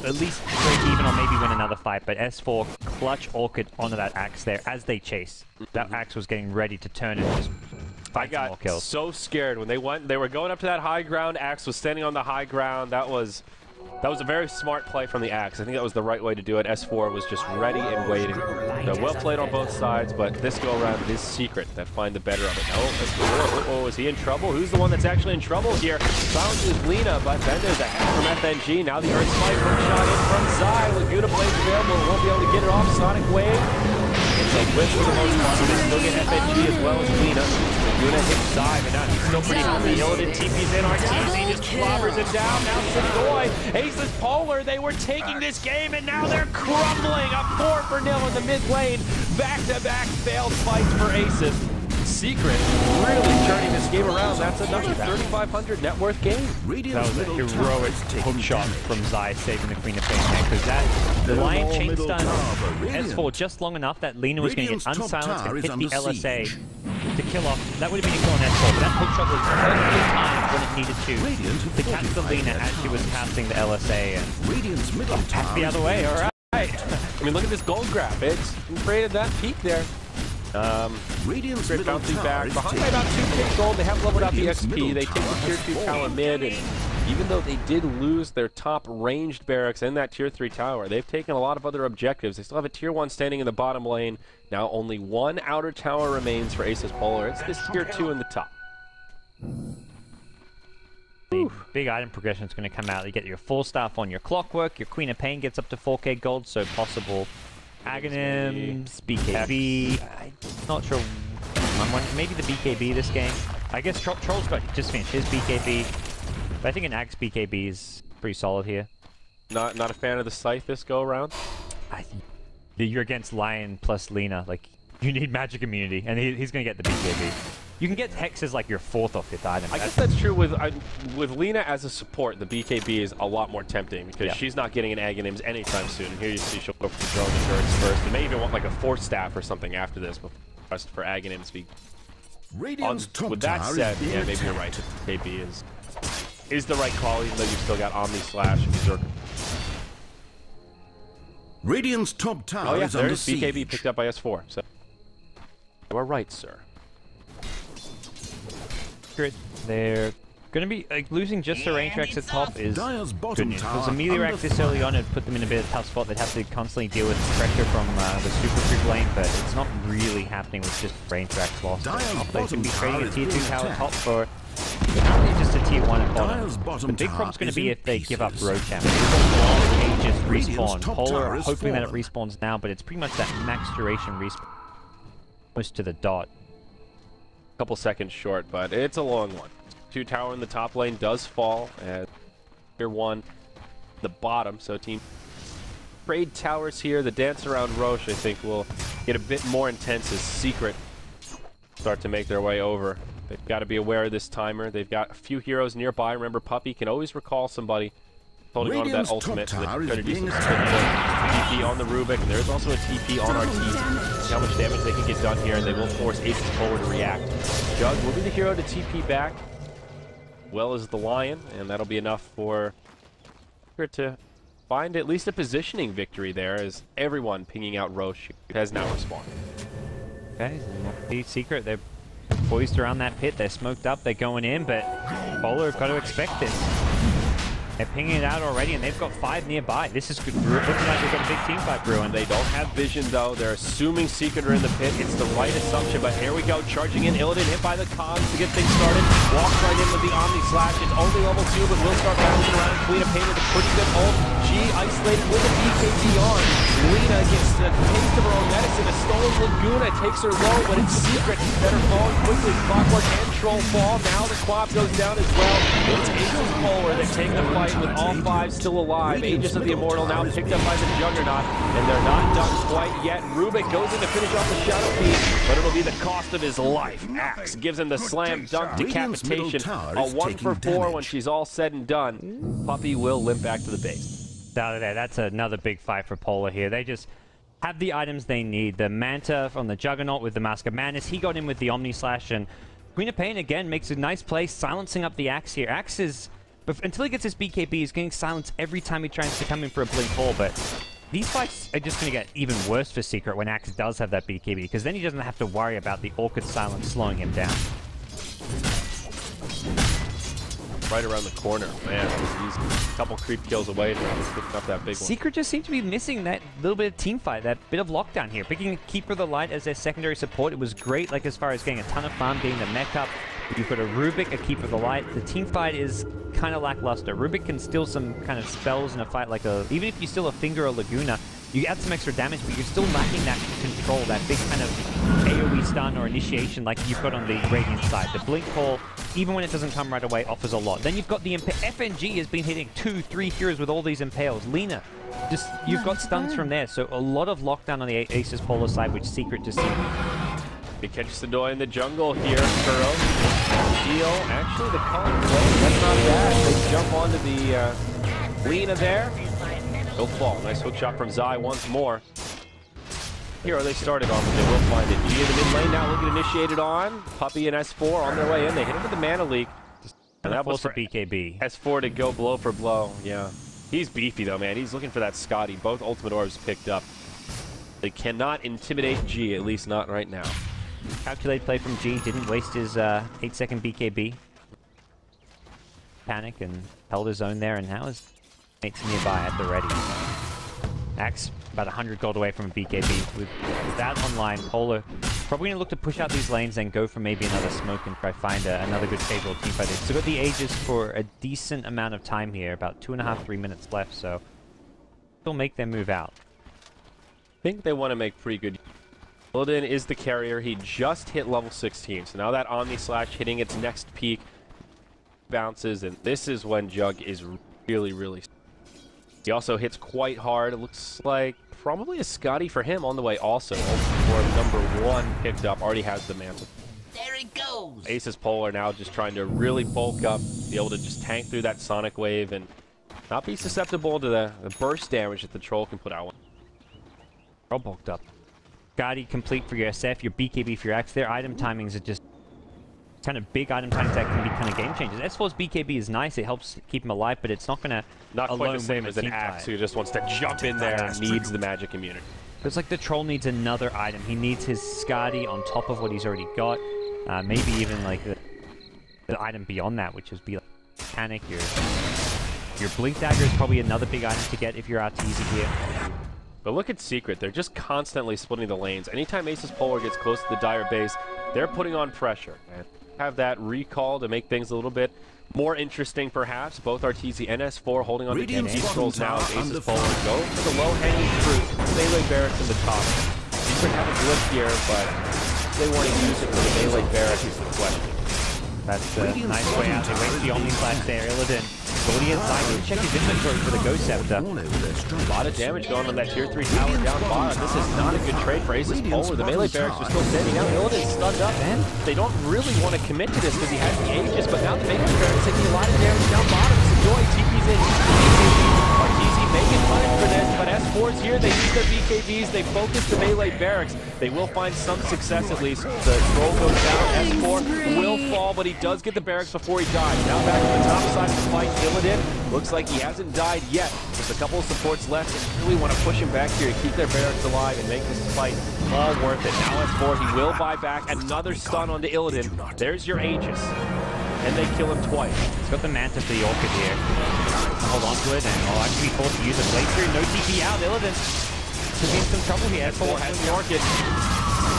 at least break even or maybe win another fight. But S4 clutch Orchid onto that Axe there as they chase. That Axe was getting ready to turn and just fight some more kills. I got so scared when they were going up to that high ground. Axe was standing on the high ground. That was a very smart play from the Axe. I think that was the right way to do it. S4 was just ready and waiting. So well played on both sides, but this go around it is Secret that find the better of it. Oh, is he in trouble? Who's the one that's actually in trouble here? Silences Lina, but then there's a hack from FNG. Now the Earth Spike hook shot in from Zai. Laguna Blaze available. Won't be able to get it off. Sonic Wave. They whip for the most part. They still get FNG as well as Lina. Laguna hits Zai, but now he's still pretty healthy. Illidan TP's in. RTZ just clobbers him down. Now Sedoy. ASUS.Polar, they were taking this game, and now they're crumbling. Up 4-0 in the mid lane. Back-to-back failed fights for ASUS. Secret really turning this game around. That's another 3,500 net worth game. That was a heroic hook shot from Zai saving the Queen of Pain, because the Lion chain stun S4 just long enough that Lina was going to get unsilenced and hit the LSA to kill off. That would have been a kill on S4, but that hook shot was perfectly timed when it needed to catch the Lina as she was casting the LSA and back the other way. All right. I mean, look at this gold grab. It's created that peak there. Secret bouncing back behind by about 2k gold. They have leveled out the XP. They take the tier 2 tower mid, and even though they did lose their top ranged barracks in that tier 3 tower, they've taken a lot of other objectives. They still have a tier 1 standing in the bottom lane. Now only one outer tower remains for ASUS.Polar. It's this tier 2 in the top. The big item progression is going to come out. You get your full staff on your Clockwork. Your Queen of Pain gets up to 4k gold, so possible Aghanims, BKB. I'm not sure. Maybe the BKB this game. I guess Troll's got just finished his BKB. But I think an Axe BKB is pretty solid here. Not a fan of the Scythe this go around? I think you're against Lion plus Lina. Like, you need magic immunity, and he's going to get the BKB. You can get Hex as like your 4th or 5th item. I guess that's true with Lina as a support. The BKB is a lot more tempting because she's not getting an Aghanims anytime soon. And here you see she'll go for the drone endurance first. You may even want like a 4th staff or something after this before for Aghanims. With that said, yeah, maybe you're right. The BKB is the right call, even though you've still got Omni Slash and Berserker. Radiant's top tower is under siege. BKB picked up by S4. So you are right, sir. They're going to be like losing just the range Rex at top is good news. Because the melee Rex this early on, it put them in a bit of a tough spot. They'd have to constantly deal with pressure from the super creep lane, but it's not really happening with just range Rex lost. They can be trading a tier 2 tower top for apparently just a tier 1 at bottom. The big problem's going to be if they give up road champ. Ages respawn. Polar are hoping that it respawns now, but it's pretty much that max duration respawn. Almost to the dot. Couple seconds short, but it's a long one. 2 tower in the top lane does fall, and tier 1 the bottom, so team trade towers here. The dance around Roche, I think, will get a bit more intense as Secret start to make their way over. They've got to be aware of this timer. They've got a few heroes nearby. Remember, Puppy can always recall somebody holding on to that ultimate, so they try to do some TP on the Rubik, and there's also a TP on RT. See how much damage they can get done here, and they will force ASUS.Polar to react. Jug will be the hero to TP back, well as the Lion, and that'll be enough for her to find at least a positioning victory there, as everyone pinging out Roche has now responded. Okay, the Secret, they're poised around that pit, they're smoked up, they're going in, but Polar have got to expect this. They're pinging it out already, and they've got 5 nearby. This is good. Looking like they've got a big team fight brewing. They don't have vision, though. They're assuming Secret are in the pit. It's the right assumption, but here we go. Charging in. Illidan hit by the cogs to get things started. Walks right in with the Omni Slash. It's only level 2, but will start bouncing around. Queen of Pain with a pretty good ult. She isolated with a BKB on. Lina gets a taste of her own medicine. A stolen Laguna takes her low, but it's Secret that are falling quickly. Clockwork and Troll fall. Now the Quap goes down as well. It's ASUS.Polar that take the fight fight with all five still alive. Aegis of the Immortal now picked up by the Juggernaut, and they're not done quite yet. Rubik goes in to finish off the Shadow Feed, but it'll be the cost of his life. Axe gives him the slam dunk decapitation. A 1 for 4 when she's all said and done. Puppey will limp back to the base. That's another big fight for Polar here. They just have the items they need. The Manta from the Juggernaut with the Mask of Madness. He got in with the Omni Slash, and Queen of Pain again makes a nice play, silencing up the Axe here. Axe is, until he gets his BKB, he's getting silenced every time he tries to come in for a blink pull, but these fights are just going to get even worse for Secret when Axe does have that BKB, because then he doesn't have to worry about the Orchid Silence slowing him down. Right around the corner, man. He's a couple creep kills away from picking up that big one. Secret just seems to be missing that little bit of team fight, that bit of lockdown here. Picking Keeper of the Light as their secondary support, it was great, like as far as getting a ton of farm, getting the mech up. You've got a Rubik, a Keeper of the Light. The team fight is kind of lackluster. Rubik can steal some kind of spells in a fight, like even if you steal a Finger or Laguna, you add some extra damage, but you're still lacking that control, that big kind of AoE stun or initiation like you've got on the Radiant side. The Blink Call, even when it doesn't come right away, offers a lot. Then you've got the FNG has been hitting 2-3 heroes with all these impales. Lena, you've got stuns from there, so a lot of lockdown on the ASUS.Polar side, which Secret just seems. He catches the door in the jungle here, Kuro. Deal, actually the call play, that's not bad. They jump onto the Lena there. He'll fall. Nice hook shot from Zai once more. Here they started off, but they will find it. G in the mid lane now looking initiated on. Puppey and S4 on their way in. They hit him with the Mana Leak. And that was for BKB. S4 to go blow for blow. Yeah. He's beefy though, man. He's looking for that Scotty. Both ultimate orbs picked up. They cannot intimidate G, at least not right now. Calculated play from G. Didn't waste his 8-second BKB. Panic and held his own there, and now his mates nearby at the ready. Axe about 100 gold away from a BKB. With that online, Polar probably going to look to push out these lanes and go for maybe another smoke and try find another good favorable team fight. They've still got the Aegis for a decent amount of time here, about 2.5-3 minutes left, so they'll make their move out. I think they want to make pretty good. Illidan is the carrier. He just hit level 16, so now that Omni Slash hitting its next peak bounces, and this is when Jug is really. He also hits quite hard. It looks like probably a Scotty for him on the way also. For number 1 picked up, already has the mantle. There he goes! ASUS.Polar now just trying to really bulk up, be able to just tank through that Sonic Wave and not be susceptible to the burst damage that the Troll can put out. All bulked up. Scotty complete for your SF, your BKB for your Axe. Their item timings are just kind of big item timings that can be kind of game changers. S4's BKB is nice, it helps keep him alive, but it's not going to not quite the same as an Axe who just wants to jump in there and needs the magic immunity. It's like the Troll needs another item. He needs his Scotty on top of what he's already got. Maybe even like the item beyond that, which is be like Panic. Your Blink Dagger is probably another big item to get if you're Arteezy here. But look at Secret, they're just constantly splitting the lanes. Anytime ASUS.Polar gets close to the Dire base, they're putting on pressure. And have that recall to make things a little bit more interesting, perhaps. Both Arteezy and S4 holding on to the controls now as ASUS.Polar go for the low-hanging fruit. Melee Barracks in the top. Secret have a blip here, but they want to use it for the Melee Barracks is the question. That's a nice way out. They waste the Omni Slash there. Illidan. Goldie inside. We'll check his inventory for the Ghost Scepter. A lot of damage going on that tier 3 tower down bottom. This is not a good trade for ASUS.Polar. The Melee Barracks are still standing out. Illidan's stunned up, and they don't really want to commit to this because he has the Aegis, but now the Melee Barracks taking a lot of damage down bottom. Joy TP's in. Arteezy making money for this, but S4's here. They use their BKBs. They focus the Melee Barracks. They will find some success at least. The Troll goes down. S4 will fall, but he does get the barracks before he dies. Now back to the top side of the fight. Illidan looks like he hasn't died yet. Just a couple of supports left. They really want to push him back here to keep their barracks alive and make this fight all worth it. Now S4, he will buy back. Another stun onto Illidan. There's your Aegis. And they kill him twice. He's got the Manta for the Orchid here. Hold on to it, and I'll actually be forced to use a blade through. No TP out. Illidan could be in some trouble here. S4 has the Orchid.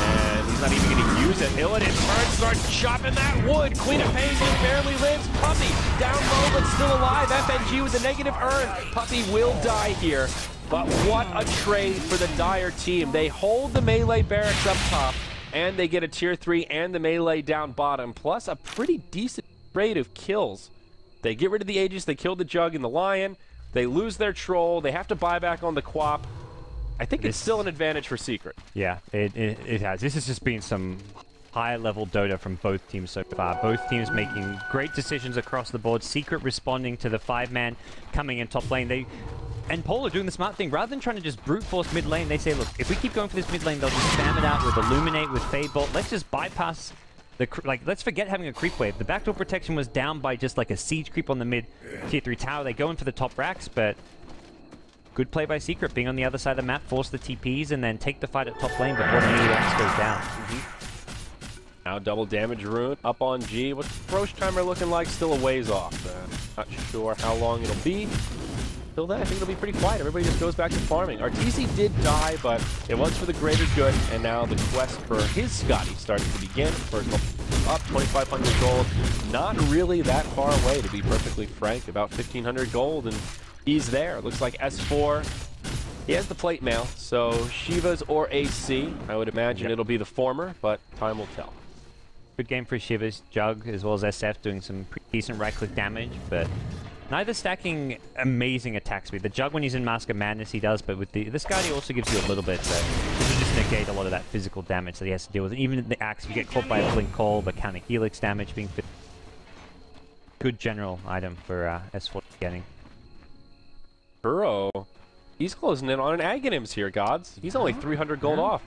And he's not even going to use it. Illidan turns, starts chopping that wood. Queen of Pain just barely lives. Puppey down low but still alive. FNG with the negative earn. Puppey will die here. But what a trade for the Dire team. They hold the Melee Barracks up top, and they get a tier 3 and the Melee down bottom, plus a pretty decent rate of kills They get rid of the Aegis, they kill the Jug and the Lion, they lose their Troll, they have to buy back on the Quap. I think it's still an advantage for Secret. Yeah, it has. This has just been some high-level Dota from both teams so far. Both teams making great decisions across the board. Secret responding to the 5-man coming in top lane. And Polar doing the smart thing. Rather than trying to just brute force mid lane, they say, look, if we keep going for this mid lane, they'll just spam it out with Illuminate, with Fade Bolt. Let's just bypass the... let's forget having a creep wave. The backdoor protection was down by just like a siege creep on the mid tier 3 tower. They go in for the top racks, but... good play by Secret, being on the other side of the map, force the TPs, and then take the fight at top lane before the melee axe goes down. Now double damage rune up on G. What's the Roche timer looking like? Still a ways off. Not sure how long it'll be. Till then, I think it'll be pretty quiet. Everybody just goes back to farming. RTZ did die, but it was for the greater good, and now the quest for his Scotty starting to begin. Personal up, 2,500 gold. Not really that far away, to be perfectly frank. About 1,500 gold, and he's there. Looks like S4. He has the plate mail, so Shivas or AC. I would imagine it'll be the former, but time will tell. Good game for Shivas, Jug, as well as SF doing some pretty decent right-click damage, but neither stacking amazing attack speed. The Jug, when he's in Mask of Madness, he does, but with this guy, he also gives you a little bit, but this will just negate a lot of that physical damage that he has to deal with. Even the Axe, you get caught by a Blink Call, the counter Helix damage being fit. Good general item for S4 getting. Kuro, he's closing in on an Aghanims here, gods. He's only 300 gold off.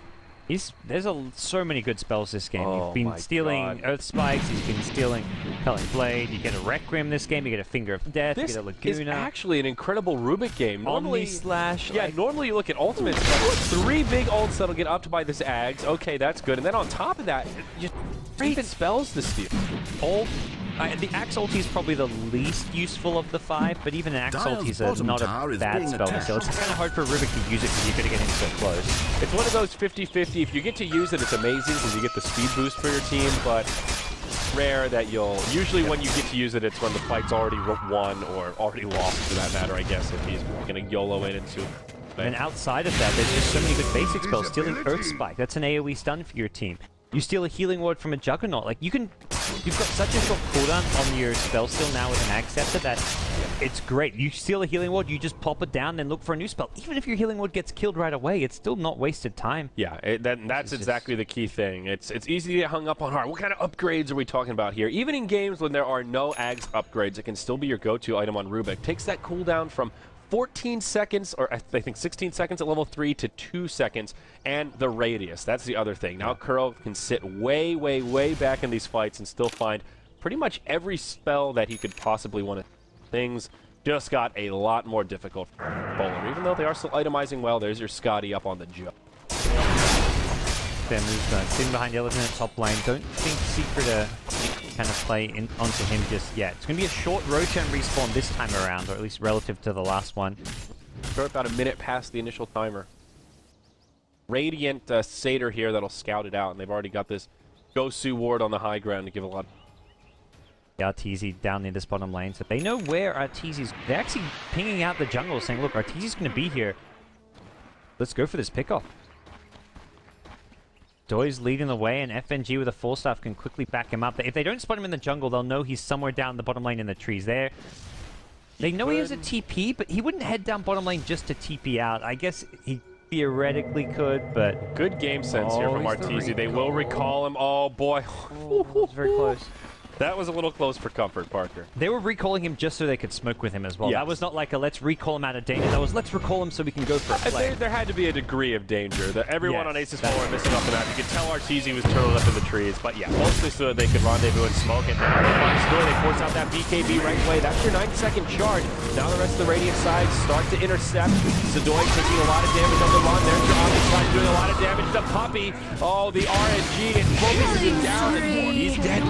There's so many good spells this game. Oh, You've been stealing Earth Spikes, he's been stealing Pelling Blade, you get a Requiem this game, you get a Finger of Death, you get a Laguna. This is actually an incredible Rubik game. Normally, Slash. Yeah, normally you look at ultimates, but 3 big ults that'll get upped by this Ags. Okay, that's good. And then on top of that, just great spells to steal. The Axe ulti is probably the least useful of the 5, but even an Axe ulti is not a bad spell to steal. It's kind of hard for Rubik to use it because you're going to get in so close. It's one of those 50-50. If you get to use it, it's amazing because you get the speed boost for your team, but rare that you'll... Usually when you get to use it, it's when the fight's already won or already lost, for that matter, I guess, if he's going to YOLO in into... And outside of that, there's just so many good basic spells. Stealing Earth Spike, that's an AoE stun for your team. You steal a healing ward from a Juggernaut. Like, you've got such a short cooldown on your spell steal now with an Axe Scepter that it's great. You steal a healing ward, you just pop it down, then look for a new spell. Even if your healing ward gets killed right away, it's still not wasted time. Yeah, that's exactly the key thing. It's easy to get hung up on what kind of upgrades are we talking about here? Even in games when there are no Ags upgrades, it can still be your go-to item on Rubik. Takes that cooldown from 14 seconds, or I think 16 seconds at level 3 to 2 seconds, and the radius. That's the other thing. Now Kuro can sit way, way, way back in these fights and still find pretty much every spell that he could possibly want to. Things just got a lot more difficult for Polar. Even though they are still itemizing well, there's your Scotty up on the jump. Their move's sitting behind the elephant at top lane. Don't think Secret kind of play onto him just yet. It's going to be a short Roshan respawn this time around, or at least relative to the last one. We're about a minute past the initial timer. Radiant Satyr here that'll scout it out, and they've already got this Gosu ward on the high ground to give a lot. Arteezy down near this bottom lane, so they know where Arteezy's... They're actually pinging out the jungle, saying, look, Arteezy's going to be here. Let's go for this pickoff. Doi's leading the way, and FNG with a full staff can quickly back him up. If they don't spot him in the jungle, they'll know he's somewhere down the bottom lane in the trees there. They know he has a TP, but he wouldn't head down bottom lane just to TP out. I guess he theoretically could, but... Good game sense here from Arteezy. They will recall him. Oh, boy. It's very close. That was a little close for comfort, Parker. They were recalling him just so they could smoke with him as well. Yes. That was not like a let's recall him out of danger. That was let's recall him so we can go for a play. There had to be a degree of danger. Everyone on ASUS.Polar missing off the map. You could tell Arteezy was turtled up in the trees. But yeah, mostly so that they could rendezvous and smoke it. Now they find Stoy. They force out that BKB right away. That's your 9-second charge. Now the rest of the Radiant side start to intercept. Zadoy taking a lot of damage on the run. There's your Omni side doing a lot of damage to Puppey. Oh, the RNG. It focuses him down. And he's dead.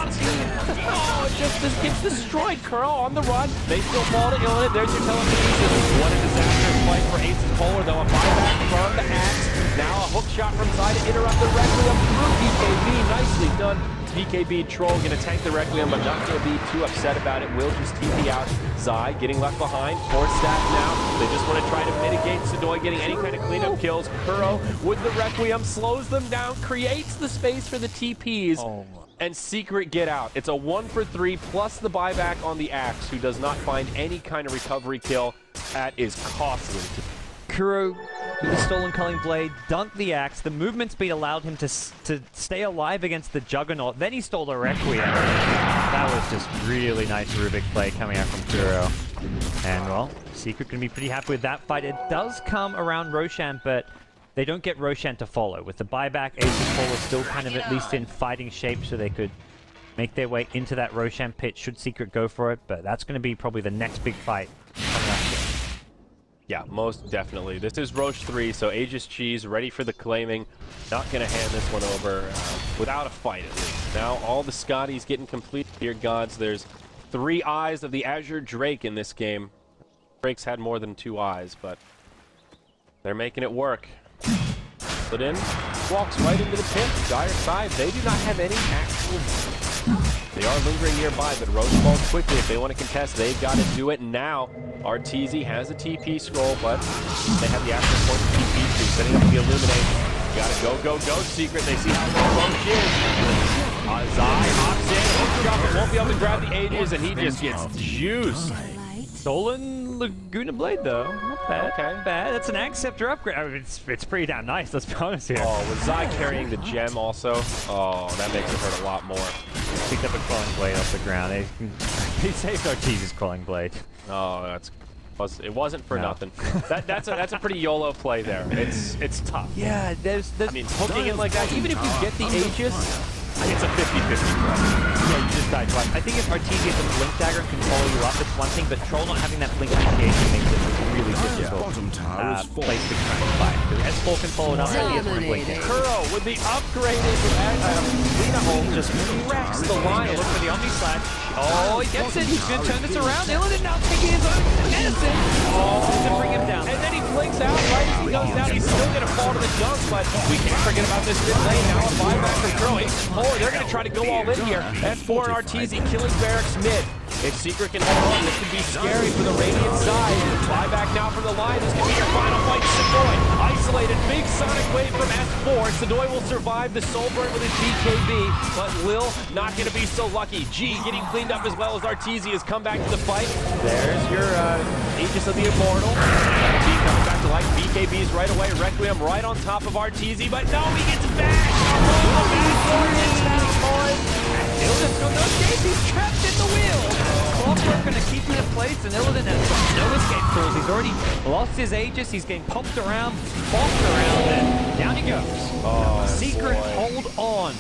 Oh, just gets destroyed. Kuro on the run. They still fall to Illinois. There's your telekinesis. What a disastrous fight for ASUS.Polar, though. A buyback from the Axe. Now a hook shot from side to interrupt the Requiem through BKB. Nicely done. BKB Troll gonna tank the Requiem, but not gonna be too upset about it. Will just TP out. Zai getting left behind. 4 staff now. They just want to try to mitigate Sadoy getting any kind of cleanup kills. Kuro with the Requiem slows them down, creates the space for the TPs. and Secret get out. It's a 1 for 3 plus the buyback on the Axe, who does not find any kind of recovery kill. That is costly. Kuro with the stolen Culling Blade, dunked the Axe. The movement speed allowed him to stay alive against the Juggernaut. Then he stole a Requiem. That was just really nice Rubik play coming out from Kuro. And, well, Secret can be pretty happy with that fight. It does come around Roshan, but they don't get Roshan to follow. With the buyback, ASUS.Polar still kind of at least in fighting shape, so they could make their way into that Roshan pit should Secret go for it. But that's going to be probably the next big fight coming up here. Yeah, most definitely. This is Roche 3, so Aegis Cheese ready for the claiming. Not going to hand this one over without a fight, at least. Now all the Scotties getting complete. Dear gods, there's 3 eyes of the Azure Drake in this game. Drake's had more than 2 eyes, but they're making it work. Put in, walks right into the pit. Dire side, they do not have any actual... They are lingering nearby, but Roche falls quickly. If they want to contest, they've got to do it now. RTZ has a TP scroll, but they have the actual point of TP tree, setting up the Illuminate. You gotta go, Secret. They see how low Roche is. Zai hops in, hooks up, and won't be able to grab the Aegis, and he just gets juiced. Stolen Laguna Blade, though. Not bad. Okay. Bad. That's an Acceptor upgrade. I mean, it's pretty damn nice, let's be honest here. Oh, with Zai carrying the gem also? Oh, that makes it hurt a lot more. Picked up a Quelling Blade off the ground. They saved RTZ's Quelling Blade. Oh, it wasn't for nothing. That's a pretty YOLO play there. It's tough. Yeah, there's I mean, hooking in like that, even if you get the Aegis, it's a 50-50 play. Yeah, you just died twice. I think if RTZ has a Blink Dagger and can follow you up, it's one thing, but Troll not having that Blink initiation makes it really difficult place to try and fight. Because S4 can follow it up, and he has one Blink. Kuro with the upgraded Lena ult just wrecks the Lion. Look for the Omni Slash. Oh, he gets it. He's going to turn this around. Illidan now taking his own medicine. Oh, to bring him down. And then he blinks out right as he goes down. He's still going to fall to the dunk, but we can't forget about this mid lane. Now a buyback from Kuro. ASUS.Polar, they're going to try to go all in here. S4 and RTZ killing Barracks mid. If Secret can hold on, this could be scary for the Radiant side. Buyback now from the line. This could be your final fight. Sadoy isolated. Big Sonic Wave from S4. Sadoy will survive the Soul Burn with his BKB, but Lil not going to be so lucky. G getting cleaned up as well as RTZ has come back to the fight. There's your Aegis of the Immortal. G coming back to life. BKB's right away. Requiem right on top of RTZ, but no, he gets bashed. Illidan's got no escape. He's trapped in the wheel. Clockwork going to keep him in place, and Illidan has no escape tools. He's already lost his Aegis. He's getting popped around, bonked around, and down he goes. Oh, Secret, hold on.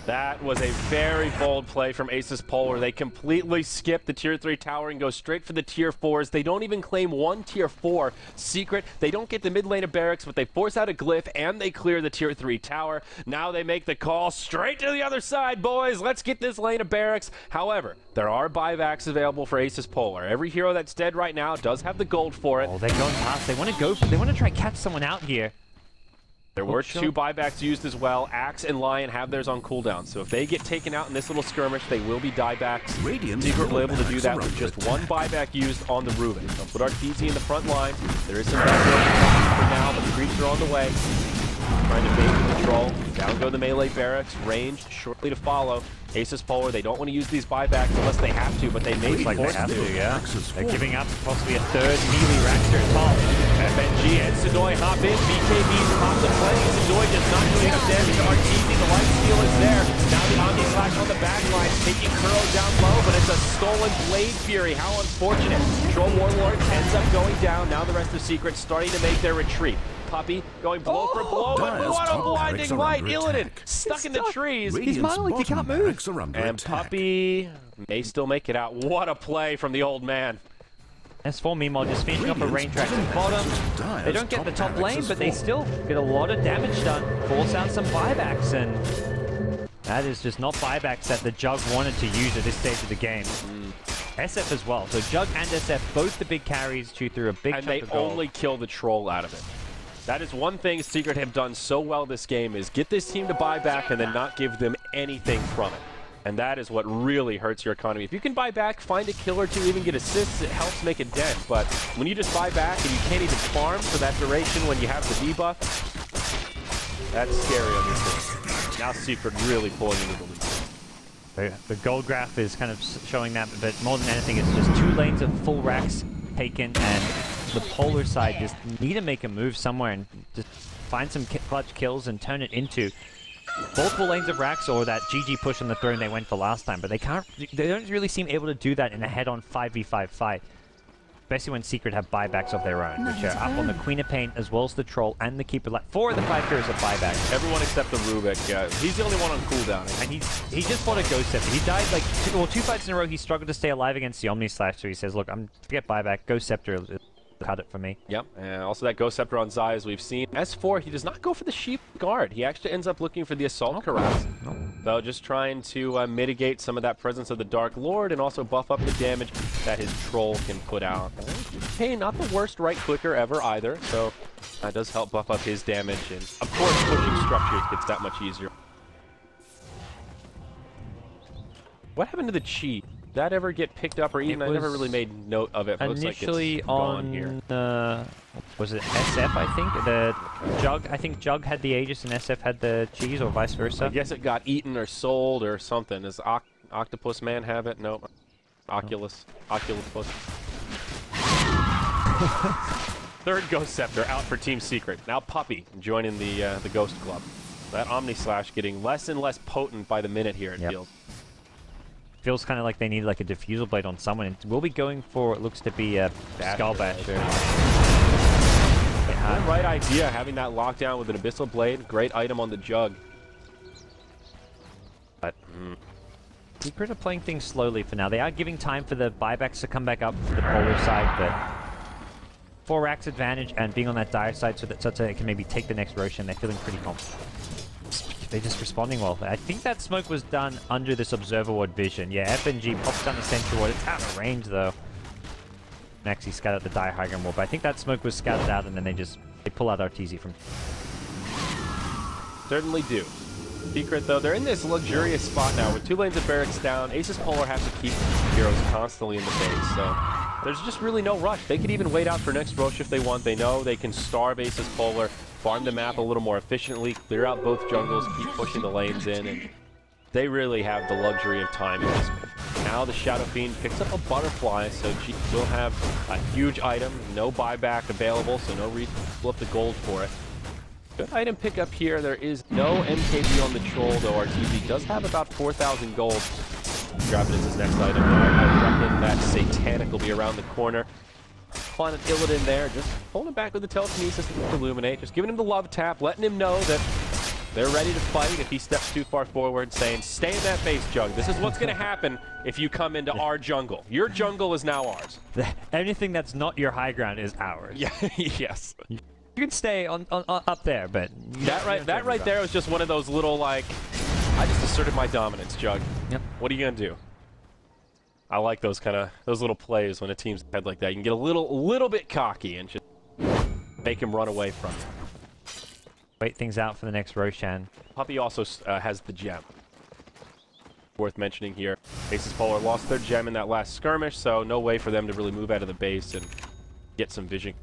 That was a very bold play from ASUS.Polar. They completely skip the Tier 3 tower and go straight for the Tier 4s. They don't even claim one Tier 4. Secret, they don't get the mid lane of Barracks, but they force out a Glyph and they clear the Tier 3 tower. Now they make the call straight to the other side, boys. Let's get this lane of Barracks. However, there are buybacks available for ASUS.Polar. Every hero that's dead right now does have the gold for it. Oh, they're going past. They want to try and catch someone out here. There were 2 buybacks used as well. Axe and Lion have theirs on cooldown, so if they get taken out in this little skirmish, they will be diebacks. Secret will be able to do that with just 1 buyback used on the Rubik. They'll put RTZ in the front line. There is some background for now, but the creeps are on the way. Trying to bait the control. Down go the melee Barracks. Ranged shortly to follow. ASUS.Polar, they don't want to use these buybacks unless they have to, but they may be forced to. Yeah. They're giving up possibly a 3rd melee Raptor top. FNG and Sadoy hop in. BKB's pop the play. Sadoy does not do enough damage to RTZ. The life steal is there. Now the Omni Slash on the back line, taking Kuro down low, but it's a stolen Blade Fury. How unfortunate. Troll Warlord ends up going down. Now the rest of Secret starting to make their retreat. Puppy going blow for blow, but what a blinding light! Illidan stuck in the trees. He's modeling, he can't move. And Puppy may still make it out. What a play from the old man. S4 meanwhile just finishing up a range track to the bottom. They don't get the top lane, but they still get a lot of damage done. Force out some buybacks, and that is just not buybacks that the Jug wanted to use at this stage of the game. SF as well. So Jug and SF, both the big carries, chew through a big chunk of gold. And they only kill the troll out of it. That is one thing Secret have done so well this game, is get this team to buy back and then not give them anything from it. And that is what really hurts your economy. If you can buy back, find a kill or 2, even get assists, it helps make a dent. But when you just buy back and you can't even farm for that duration when you have the debuff, that's scary on your team. Now Secret really pulling into the lead. The gold graph is kind of showing that, but more than anything, it's just 2 lanes of full racks taken, and the Polar side just need to make a move somewhere and just find some clutch kills and turn it into multiple lanes of racks or that GG push on the throne they went for last time. But they don't really seem able to do that in a head-on 5v5 fight. Especially when Secret have buybacks of their own, which are up on the Queen of Pain as well as the Troll and the Keeper. Like 4 of the 5 heroes are buybacks. Everyone except the Rubik. He's the only one on cooldown. And he just fought a Ghost Scepter. He died like 2 fights in a row. He struggled to stay alive against the Omni Slash. So he says, "Look, forget buyback. Ghost Scepter cut it for me." Yep. Also that Ghost Scepter on Zai, as we've seen. S4, he does not go for the Sheep Guard. He actually ends up looking for the Assault Cuirass. So just trying to mitigate some of that presence of the Dark Lord and also buff up the damage that his Troll can put out. Hey, not the worst right clicker ever either, so that does help buff up his damage, and of course pushing structures gets that much easier. What happened to the Chi? Did that ever get picked up or eaten? I never really made note of it. But initially looks like it's gone here. Was it SF, I think? The Jug, I think Jug had the Aegis and SF had the cheese, or vice versa. I guess it got eaten or sold or something. Does Octopus Man have it? No. Oculus Puss. Third Ghost Scepter out for Team Secret. Now Puppy joining the Ghost Club. That Omni Slash getting less and less potent by the minute here, it feels. Feels kind of like they need like a Diffusal Blade on someone. And we'll be going for what looks to be a Skull Basher. The right idea, having that lockdown with an Abyssal Blade. Great item on the Jug. But, Secret are playing things slowly for now. They are giving time for the buybacks to come back up for the Polar side, but 4 racks advantage and being on that dire side so that they can maybe take the next Roshan. They're feeling pretty confident. They're just responding well. I think that smoke was done under this Observer Ward vision. Yeah, FNG pops down the Sentry Ward. It's out of range though. Next he scattered the Dire High Ground Ward, but I think that smoke was scattered out and then they pull out RTZ from... Certainly do. Secret though, they're in this luxurious spot now with 2 lanes of barracks down. ASUS.Polar has to keep heroes constantly in the base, so there's just really no rush. They could even wait out for next Rosh if they want. They know they can starve ASUS.Polar, farm the map a little more efficiently, clear out both jungles, keep pushing the lanes in, and they really have the luxury of time. Now the Shadow Fiend picks up a Butterfly, so she will have a huge item, no buyback available, so no reason to flip the gold for it. Good item pickup here. There is no MKB on the Troll, though RTZ does have about 4,000 gold. Grab it as his next item. I reckon that Satanic will be around the corner. Planet Illidan there, just pulling it back with the Telekinesis to Illuminate, just giving him the love tap, letting him know that they're ready to fight if he steps too far forward, saying, stay in that base, Jug. This is what's going to happen if you come into our jungle. Your jungle is now ours. Anything that's not your high ground is ours. Yeah, yes. You can stay on up there, but... That right there was just one of those little, like, I just asserted my dominance, Jug. Yep. What are you going to do? I like those little plays when a team's ahead like that. You can get a little bit cocky and just make him run away from it. Wait things out for the next Roshan. Puppy also has the gem. Worth mentioning here. ASUS.Polar lost their gem in that last skirmish, so no way for them to really move out of the base and get some vision.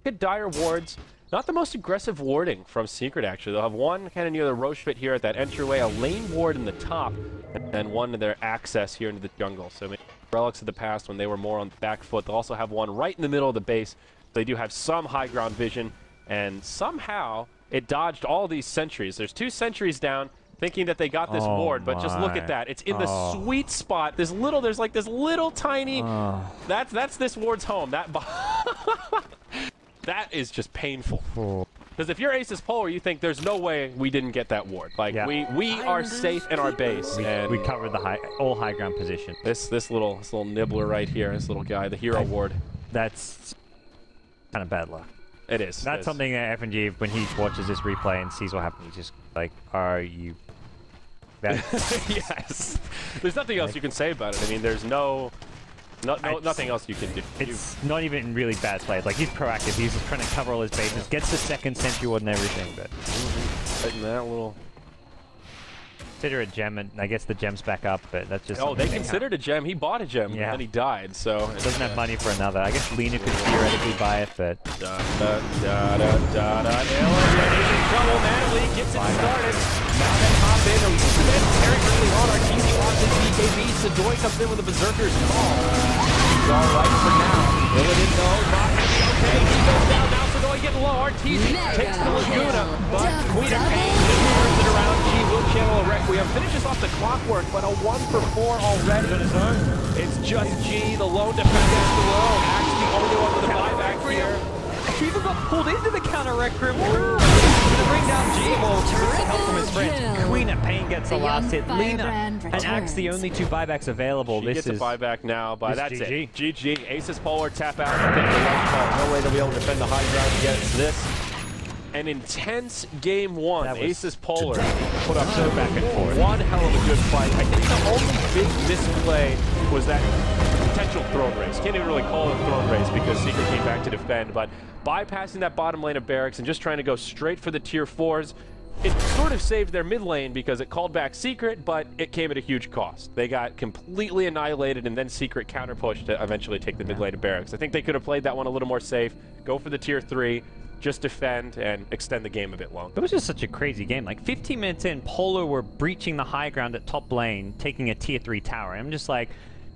Good dire wards. Not the most aggressive warding from Secret, actually. They'll have one kind of near the Roche pit here at that entryway, a lane ward in the top, and one to their access here into the jungle. So maybe relics of the past when they were more on the back foot. They'll also have one right in the middle of the base. They do have some high ground vision, and somehow it dodged all these sentries. There's 2 sentries down, thinking that they got this ward, but just look at that. It's in the sweet spot. There's like this little tiny... That's this ward's home. That is just painful. Because if you're ASUS.Polar, you think there's no way we didn't get that ward. Like, we are safe in our base. We covered the all high ground position. This little nibbler right here, this little guy, the hero ward. That's kind of bad luck. It is. That's something that FNG, when he watches this replay and sees what happened, he's just like, are you... Yes. There's nothing else you can say about it. I mean, there's nothing else you can do. It's not even really bad play. Like, he's proactive. He's just trying to cover all his bases, gets the second sentry ward and everything, but... Right in that little... consider a gem, and I guess the gem's back up, but that's just... Oh, they considered a gem. He bought a gem, and then he died, so... Doesn't have money for another. I guess Lena could theoretically buy it, but... Illa is in trouble, man. Lee gets it started. Now they hop in. They spin very early on. Arteezy wants in BKB. Sadoy comes in with a Berserker's Call. He's all right for now. Illa didn't know. Not gonna be okay. He goes down. Now Sadoy getting low. Arteezy takes the Laguna, but Queen of Pain just turns it around. G will channel a Requiem. Finishes off the clockwork, but a 1 for 4 already. It's just G, the lone defender alone. Axe the only one with a buyback here. He even got pulled into the counter Requiem. To bring down G, well, terrific help from his friends. Queen of Pain gets the last hit. Lena and Axe the only 2 buybacks available. She gets a buyback now, but that's GG. it. GG. ASUS.Polar tap out. I think the lunch call. No way they'll be able to defend the high ground against this. An intense game 1. ASUS.Polar put up so back and forth. One hell of a good fight. I think the only big misplay was that potential throne race. Can't even really call it a throne race because Secret came back to defend, but bypassing that bottom lane of barracks and just trying to go straight for the tier 4s, it sort of saved their mid lane because it called back Secret, but it came at a huge cost. They got completely annihilated, and then Secret counter pushed to eventually take the mid lane of barracks. I think they could have played that one a little more safe, go for the tier 3, just defend and extend the game a bit longer. It was just such a crazy game. Like 15 minutes in, Polar were breaching the high ground at top lane, taking a tier 3 tower. I'm just like,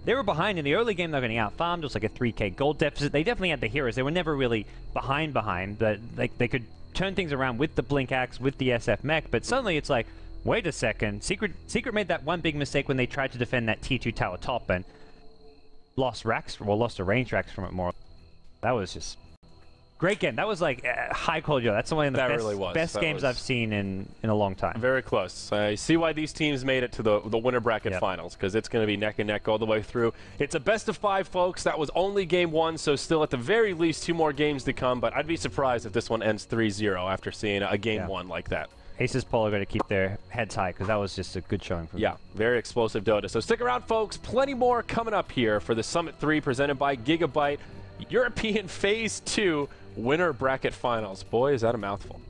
they were behind in the early game. They were getting out-farmed. It was like a 3k gold deficit. They definitely had the heroes. They were never really behind, but they could turn things around with the Blink Axe, with the SF mech. But suddenly it's like, wait a second. Secret made that one big mistake when they tried to defend that tier 2 tower top and lost a range racks from it more. That was just... great game. That was like high quality. That's one of the best games I've seen in a long time. Very close. I see why these teams made it to the winner bracket finals, because it's going to be neck and neck all the way through. It's a best of 5, folks. That was only game 1, so still at the very least 2 more games to come, but I'd be surprised if this one ends 3-0 after seeing a game 1 like that. ASUS.Polar are going to keep their heads high because that was just a good showing for them. Yeah, very explosive Dota. So stick around, folks. Plenty more coming up here for the Summit 3 presented by Gigabyte. European Phase 2 winner bracket finals. Boy, is that a mouthful.